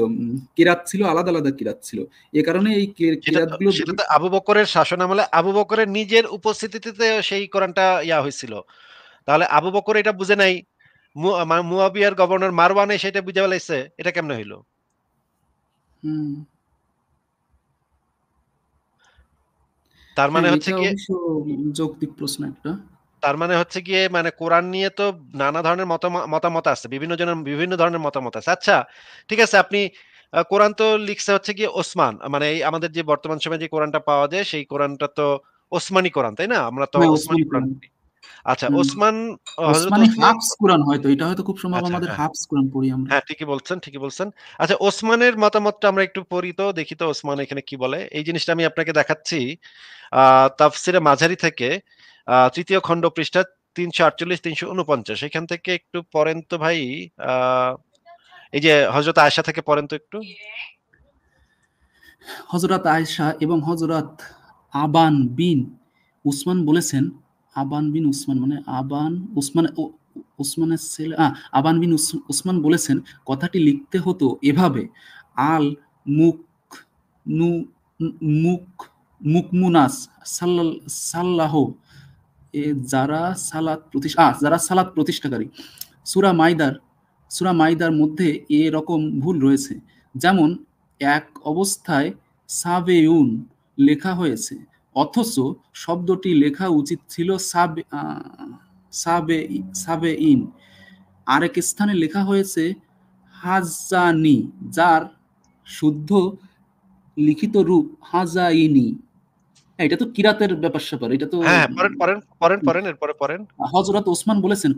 কিরাত ছিল, আলাদা, আলাদা কিরাত ছিল। এ কারণে এই কিরাতগুলো সেটা তো আবু বকরের শাসনামলে আবু বকরের নিজের উপস্থিতিতে সেই কোরআনটা হইছিল। তাহলে আবু বকর এটা বুঝে নাই। মুয়াবিয়ার গভর্নর মারওয়ান সেটা বুঝে ফেলাইছে। এটা কেমনে হইল? হুম। তার হ্যাঁ, মানে হচ্ছে এটা গিয়ে অবশ্য যৌক্তিক প্রশ্ন একটা। তার মানে হচ্ছে গিয়ে মানে কোরআন নিয়ে তো নানা ধরনের মতামত আছে। বিভিন্ন জনের বিভিন্ন ধরনের মতামত আছে। আচ্ছা, ঠিক আছে আপনি কোরআন তো লিখছে হচ্ছে গিয়ে ওসমান। মানে এই আমাদের যে বর্তমান সময়ে যে কোরআনটা পাওয়া যায় সেই কোরআনটা তো ওসমানী কোরআন, তাই না? আমরা তো হ্যাঁ, ওসমানী ওসমানী কোরআন কুরআন। পড়ি। আচ্ছা হুম। ওসমান হযরত ওসমানী ওসমান হাফস কোরআন হয়তো। এটা হয়তো খুব সম্ভব আচ্ছা আমাদের হ্যাঁ, হাফস কোরআন পড়ি আমরা। হ্যাঁ ঠিকই বলছেন, ঠিকই বলছেন। আচ্ছা ওসমানের মতামতটা আমরা একটু পড়ি তো, দেখি তো ওসমান এখানে কি বলে? এই জিনিসটা আমি আপনাকে দেখাচ্ছি আ তাফসিরে মাঝারি থেকে ৩য় খণ্ড পৃষ্ঠা ৩৪৮-৩৪৯ এখান থেকে একটু পড়েন তো ভাই। আ এই যে হযরত আয়েশা থেকে পড়েন তো একটু। হযরত আয়েশা এবং হযরত আবান বিন উসমান বলেছেন, আবান বিন উসমান মানে আবান উসমান উসমানের ছেলে আবান বিন উসমান বলেছেন, কথাটি লিখতে হতো এভাবে: আল মুক নু মুক মুকমুনাস সাল্লাহ এ যারা সালাত প্রতিষ্ঠাকারী। সূরা মাইদার সূরা মাইদার মধ্যে এরকম ভুল রয়েছে। যেমন এক অবস্থায় সাবেউন লেখা হয়েছে, অথচ শব্দটি লেখা উচিত ছিল সাবেইন। আরেক স্থানে লেখা হয়েছে হাজানি, যার শুদ্ধ লিখিত রূপ হাজাইনি। এটা তো কিরাতের ব্যাপার-স্যাপার। এটা তো হ্যাঁ, পড়েন এরপরে পড়েন। হযরত ওসমান বলেছেন,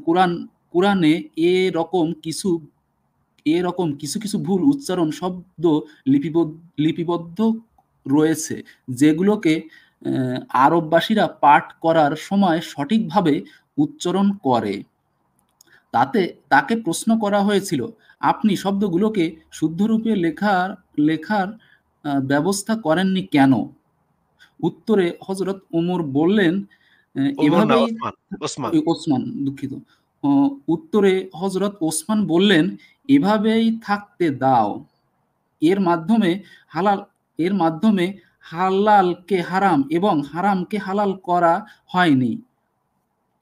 কুরআনে এরকম কিছু ভুল উচ্চারণ শব্দ লিপিবদ্ধ রয়েছে, যেগুলোকে আরববাসীরা পাঠ করার সময় সঠিকভাবে উচ্চারণ করে। তাকে প্রশ্ন করা হয়েছিল, আপনি শব্দগুলোকে শুদ্ধরূপে লেখার ব্যবস্থা করেননি কেন? উত্তরে হযরত ওমর বললেন, ওমর না এভাবেই ওসমান। ওসমান, দুঃখিত। উত্তরে হযরত ওসমান বললেন, এভাবেই থাকতে দাও। এর মাধ্যমে হালাল এর মাধ্যমে হালালকে হারাম এবং হারামকে হালাল করা হয়নি।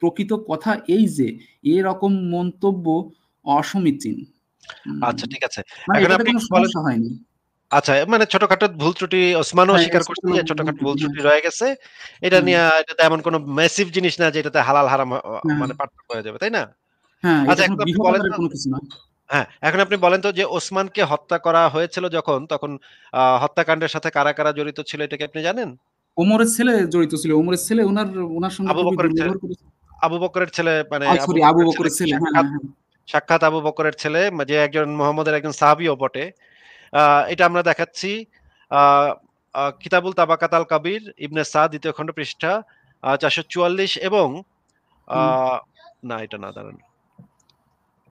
প্রকৃত কথা এই যে এরকম মন্তব্য অসমীচীন। আচ্ছা ঠিক আছে। মানে এখন এটাতে আপনি কোনো একটু বলেন সমস্যা হয়নি। আচ্ছা মানে ছোটখাটো ভুল ত্রুটি ওসমানও হ্যাঁ, স্বীকার করছে ছোটখাটো যে ভুল ছোটখাটো ভুল ত্রুটি, হ্যাঁ, ত্রুটি রয়ে গেছে। এটা হ্যাঁ, নিয়ে এটাতে এমন কোনো ম্যাসিভ জিনিস না যে এটাতে হালাল হারাম হ্যাঁ, মানে পার্থক্য হয়ে যাবে, তাই না? হ্যাঁ, এটা আচ্ছা কোনো এখন আপনি বৃহৎ বলেন আকারের তো কোনো কিছু না। হ্যাঁ, এখন আপনি বলেন তো যে ওসমানকে হত্যা করা হয়েছিল যখন তখন হত্যাকাণ্ডের সাথে কারা, কারা জড়িত ছিল এটা কি আপনি জানেন? ওমরের ছেলে জড়িত ছিল। ওমরের ছেলে উনার সঙ্গে আবু খুবই বকরের ছে দুর্ব্যবহার করেছে। আবু বকরের ছেলে মানে আবু সরি, আবু বকরের ছেলে বকরের ছেলে। হ্যাঁ, সাক্ষাৎ হ্যাঁ, হ্যাঁ। সাক্ষাৎ আবু বকরের ছেলে যে একজন মুহাম্মদের একজন সাহাবীও বটে। আ এটা আমরা দেখাচ্ছি আ আ কিতাবুল তাবাকাত আল কাবির ইবনে সাদ ২য় খণ্ড পৃষ্ঠা ৪৪৪ এবং আ হুম, না এটা না দাঁড়ান।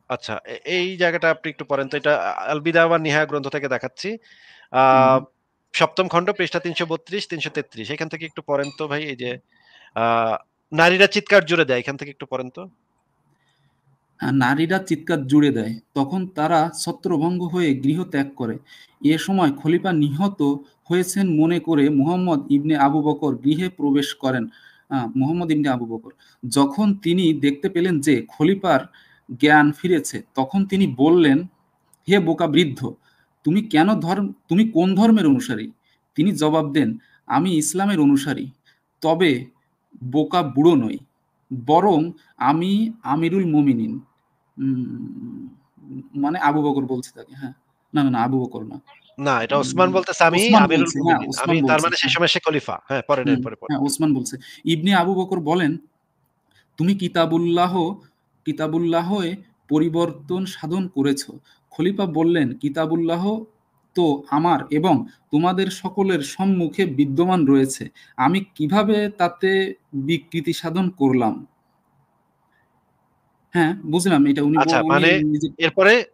আচ্ছা এই জায়গাটা আপনি একটু পড়েন তো এটা আল বিদায়া ওয়ান নিহায়া গ্রন্থ থেকে দেখাচ্ছি। আ হুম। ৭ম খণ্ড পৃষ্ঠা ৩৩২-৩৩৩ এখান থেকে একটু পড়েন তো ভাই এই যে আ নারীরা চিৎকার জুড়ে দেয় এখান থেকে একটু পড়েন তো। নারীরা চিৎকার জুড়ে দেয়। তখন তারা ছত্রভঙ্গ হয়ে গৃহ ত্যাগ করে। এ সময় খলিফা নিহত হয়েছেন মনে করে মুহাম্মদ ইবনে আবু বকর গৃহে প্রবেশ করেন। মুহাম্মদ ইবনে আবু বকর। যখন তিনি দেখতে পেলেন যে খলিফার জ্ঞান ফিরেছে, তখন তিনি বললেন, হে বোকা বৃদ্ধ, তুমি কোন ধর্মের অনুসারী? তিনি জবাব দেন, আমি ইসলামের অনুসারী। তবে বোকা বুড়ো নই, বরং আমি আমিরুল মুমিনিন। মানে আবু বকর বলছে তাকে। হ্যাঁ, না না না, আবু বকর না। না এটা ওসমান বলতেছে আমি ওসমান আমিরুল বলছে, হ্যাঁ, মুমিনিন। আমি ওসমান তার বলছে, মানে সেই হ্যাঁ। সময় সে খলিফা। হ্যাঁ পড়েন হুম, এরপরে পড়েন। হ্যাঁ, ওসমান বলছে। ইবনে আবু বকর বলেন, তুমি কিতাবুল্লাহে পরিবর্তন সাধন করেছ। খলিফা বললেন, কিতাবুল্লাহ তো আমার এবং তোমাদের সকলের সম্মুখে বিদ্যমান রয়েছে। আমি কিভাবে তাতে বিকৃতি সাধন করলাম? হ্যাঁ, বুঝলাম এটা আচ্ছা উনি মানে নিজে।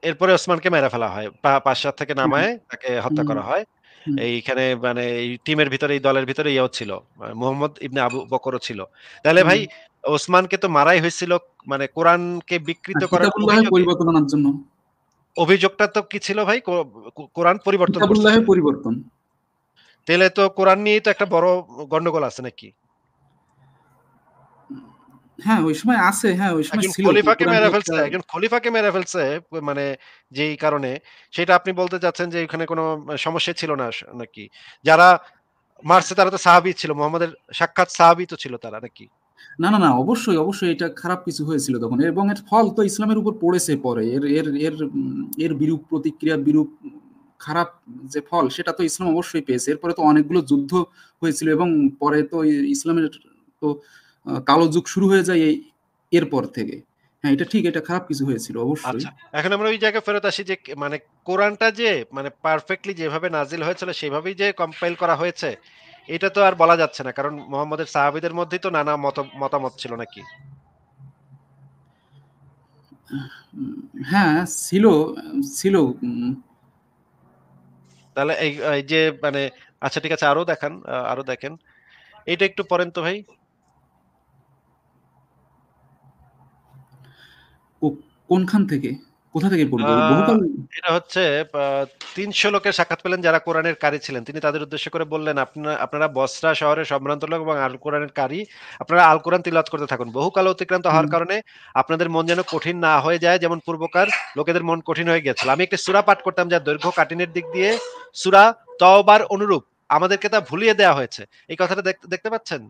এরপরে ওসমানকে মেরে ফেলা হয়। ৫ ৭ থেকে হ্যাঁ, নামায়ে তাকে হত্যা হুম, করা হয়। হুম। এইখানে মানে এই টিমের ভিতরে এই দলের ভিতরে ইয়েও ছিল। মুহাম্মদ ইবনে আবু বকরও ছিল। তাহলে হুম। ভাই ওসমানকে তো মারাই হইছিল মানে কোরআনকে বিকৃত করার কিতাবুল্লাহের অভিযোগে। পরিবর্তন আনার জন্য। অভিযোগটা তো কি ছিল ভাই? কোরআন পরিবর্তন করছে সে। কিতাবুল্লাহের পরিবর্তন। তাইলে তো কোরআন নিয়েই তো একটা বড় গন্ডগোল আছে নাকি? হ্যাঁ, ওই সময় আছে। হ্যাঁ, ওই সময় ছিল। কোরআন নিয়ে একটা একজন খলিফাকে মেরে ফেলছে মানে যেই কারণে সেটা আপনি বলতে চাচ্ছেন যে এখানে কোনো সমস্যা ছিল না নাকি? যারা মারছে তারা তো সাহাবী ছিল। মুহাম্মাদের সাক্ষাৎ সাহাবী তো ছিল তারা নাকি? না, না, না, অবশ্যই এটা খারাপ কিছু হয়েছিল তখন এবং এর ফল তো ইসলামের উপর পড়েছে পরে। এর বিরূপ প্রতিক্রিয়া, বিরূপ খারাপ যে ফল সেটা তো ইসলাম অবশ্যই পেয়েছে। এরপরে তো অনেকগুলো যুদ্ধ হয়েছিল এবং পরে তো ইসলামের তো কালো যুগ শুরু হয়ে যায় এরপর থেকে। হ্যাঁ, এটা ঠিক, এটা খারাপ কিছু হয়েছিল অবশ্যই। আচ্ছা। এখন আমরা ওই জায়গায় ফেরত আসি যে মানে কোরআনটা যে মানে পারফেক্টলি যেভাবে নাজিল হয়েছিল সেভাবেই যে কম্পাইল করা হয়েছে, এটা তো আর বলা যাচ্ছে না। কারণ মুহাম্মদের সাহাবীদের মধ্যেই তো নানা মতামত ছিল নাকি? উম হ্যাঁ, ছিল ছিল উম তাহলে এই যে মানে আচ্ছা ঠিক আছে আরো দেখান, আরো দেখেন। এইটা একটু পড়েন তো ভাই। কো কোনখান থেকে? কোথা থেকে আ পড়বো? বহুকাল এটা হচ্ছে আ ৩০০ লোকের সাক্ষাৎ পেলেন যারা কোরআনের কারি ছিলেন। তিনি তাদের উদ্দেশ্য করে বললেন, আপনারা বসরা শহরের সম্ভ্রান্ত লোক এবং আল কোরআনের কারি। আপনারা আল কোরআন তিলাওয়াত করতে থাকুন। বহুকাল অতিক্রান্ত হুম, হওয়ার কারণে আপনাদের মন যেন কঠিন না হয়ে যায় যেমন পূর্বকার লোকেদের মন কঠিন হয়ে গিয়েছিল। আমি একটি সূরা পাঠ করতাম যার দৈর্ঘ্য কাঠিন্যের দিক দিয়ে সূরা তওবার অনুরূপ। আমাদেরকে তা ভুলিয়ে দেওয়া হয়েছে। এই কথাটা দেখতে পাচ্ছেন?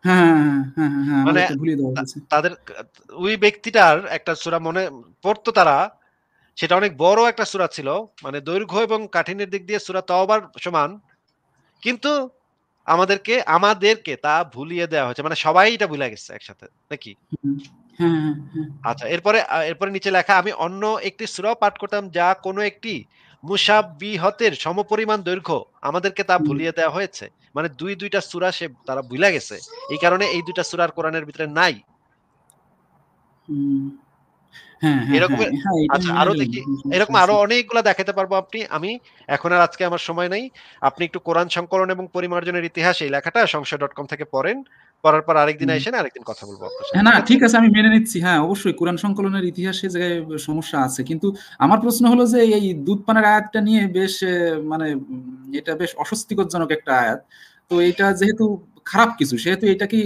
হ্যাঁ, হ্যাঁ, হ্যাঁ, হ্যাঁ, হ্যাঁ, মানে আমাদেরকে ভুলিয়ে দেওয়া তা হয়েছে। তাদের ওই ব্যক্তিটার একটা সূরা মনে পড়তো তারা সেটা অনেক বড় একটা সূরা ছিল। মানে দৈর্ঘ্য এবং কাঠিন্যের দিক দিয়ে সূরা তওবার সমান। কিন্তু আমাদেরকে তা ভুলিয়ে দেওয়া হয়েছে। মানে সবাই এটা ভুলে গেছে একসাথে। নাকি? হুম, হ্যাঁ, হ্যাঁ, হ্যাঁ। আচ্ছা এরপরে নিচে লেখা আমি অন্য একটি সূরাও পাঠ করতাম যা কোন একটি মুসাব্বিহতের সমপরিমাণ দৈর্ঘ্য। আমাদেরকে তা হুম, ভুলিয়ে দেওয়া হয়েছে। মানে ২ টা সূরা তারা ভুইলা গেছে। এই কারণে এই ২ টা সূরা কোরআনের ভিতরে নাই। হুম। হ্যাঁ, হ্যাঁ, হ্যাঁ, এরকমের হ্যাঁ, এটা আমি আচ্ছা মেনে আরো নিলাম। দেখি, কোনো সমস্যা এরকম আরো আছে। অনেকগুলা দেখাতে পারবো আমি এখন আর আজকে আমার সময় নাই। আপনি একটু কোরআন সংকলন এবং পরিমার্জনের ইতিহাস এই লেখাটা সংশয়.com থেকে পড়েন। পড়ার পর আরেকদিন হুম। আইসেন আরেকদিন কথা বলবো আপনার সাথে। হ্যাঁ, না ঠিক আছে? ঠিক আছে, আমি মেনে নিচ্ছি। হ্যাঁ, অবশ্যই কোরআন সংকলনের ইতিহাসে জায়গায় সমস্যা আছে। কিন্তু আমার প্রশ্ন হলো যে এই দুধ পানের আয়াতটা নিয়ে বেশ মানে এটা বেশ অস্বস্তিকরজনক একটা আয়াত। তো এটা যেহেতু খারাপ কিছু সেহেতু এটা কি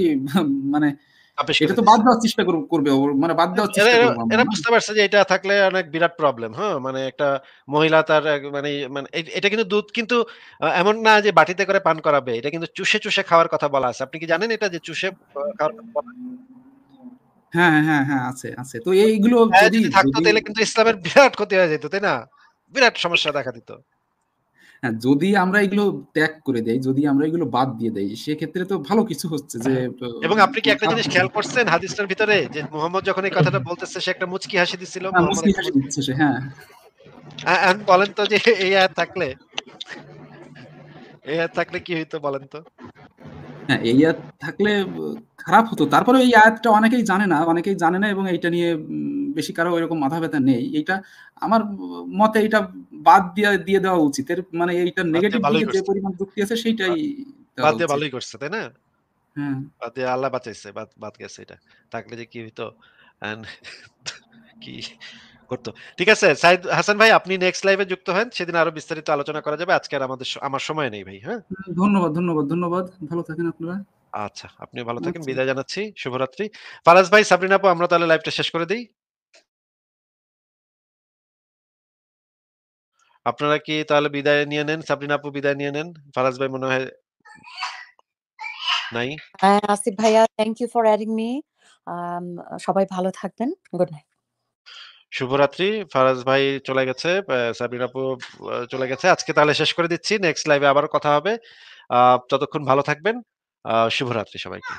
মানে আপিস এটা করে তো বাদ দিছে। দেওয়ার চেষ্টা করবে মানে বাদ দেওয়ার এরা চেষ্টা এরা করব আমরা, এরা না? বুঝতে পারছে যে এটা থাকলে অনেক বিরাট প্রবলেম, হ্যাঁ? মানে একটা মহিলা তার মানে মানে এটা কিন্তু দুধ কিন্তু এমন না যে বাটিতে করে পান করাবে। এটা কিন্তু চুষে খাওয়ার কথা বলা আছে। আপনি কি জানেন এটা যে চুষে খাওয়ার কথা বলা হ্যাঁ, হ্যাঁ, হ্যাঁ, আছে, আছে। তো এইগুলো হ্যাঁ, যদি যদি থাকতো যদি তাইলে কিন্তু ইসলামের বিরাট ক্ষতি হয়ে যেত, তাই না? বিরাট সমস্যা দেখা দিত। হ্যাঁ, যদি আমরা এগুলো ত্যাগ করে দেই, যদি আমরা এগুলো বাদ দিয়ে দেই, সেক্ষেত্রে তো ভালো কিছু হচ্ছে যে এবং আপনি কি কোনো একটা খারাপ জিনিস কিছু খেয়াল হচ্ছে না। করছেন হাদিসটার ভিতরে যে মুহাম্মদ যখন এই কথাটা বলতেছে সে একটা মুচকি হাসি দিছিল। হ্যাঁ, মুহাম্মদ মুচকি একটা হাসি দিচ্ছে সে। হ্যাঁ। এখন বলেন তো যে এই আয়াত থাকলে কি হইতো বলেন তো? হ্যাঁ, এই আয়াত থাকলে খারাপ হতো। তারপরেও এই আয়াতটা অনেকেই জানে না এবং এইটা নিয়ে বেশি কারো এরকম মাথা ব্যাথা নেই। এইটা আমার মতে এটা বাদ দিয়ে দেওয়া উচিত। মানে এইটার বাদ দিয়ে নেগেটিভ দিকে ভালোই যে করছে। পরিমাণ যুক্তি আছে সেইটাই বাদ দেওয়া বাদ দিয়ে উচিত। ভালোই করছে, তাই না? হ্যাঁ। বাদ দিয়ে আল্লাহ বাঁচাইছে। বাদ গেছে এটা। থাকলে যে কি হইতো? অ্যান্ড কি করতো? ঠিক আছে, সাইদ হাসান ভাই আপনি নেক্সট লাইভে যুক্ত হেন। সেদিন আরো বিস্তারিত আলোচনা করা যাবে। আজকে আর আমার সময় নেই ভাই, হ্যাঁ? ধন্যবাদ, ধন্যবাদ, ধন্যবাদ। ভালো থাকেন আপনারা। আচ্ছা, আপনিও ভালো থাকেন। আচ্ছা। বিদায় জানাচ্ছি। শুভরাত্রি। ফারাজ ভাই, সাবরিন আপু আমরা তাহলে লাইভটা শেষ করে দেই? আপনারা কি তাহলে বিদায় নিয়ে নেন? সাবরিন আপু বিদায় নিয়ে নেন। ফারাজ ভাই মনে হয় নাই। হ্যাঁ, আসিফ ভাইয়া, thank you for adding me. সবাই ভালো থাকবেন। Good night. শুভরাত্রি। ফারাজ ভাই চলে গেছে। সাবরিন আপু চলে গেছে। আজকে তাহলে শেষ করে দিচ্ছি। নেক্সট লাইভে আবারও কথা হবে। ততক্ষণ ভালো থাকবেন। শুভরাত্রি সবাইকে।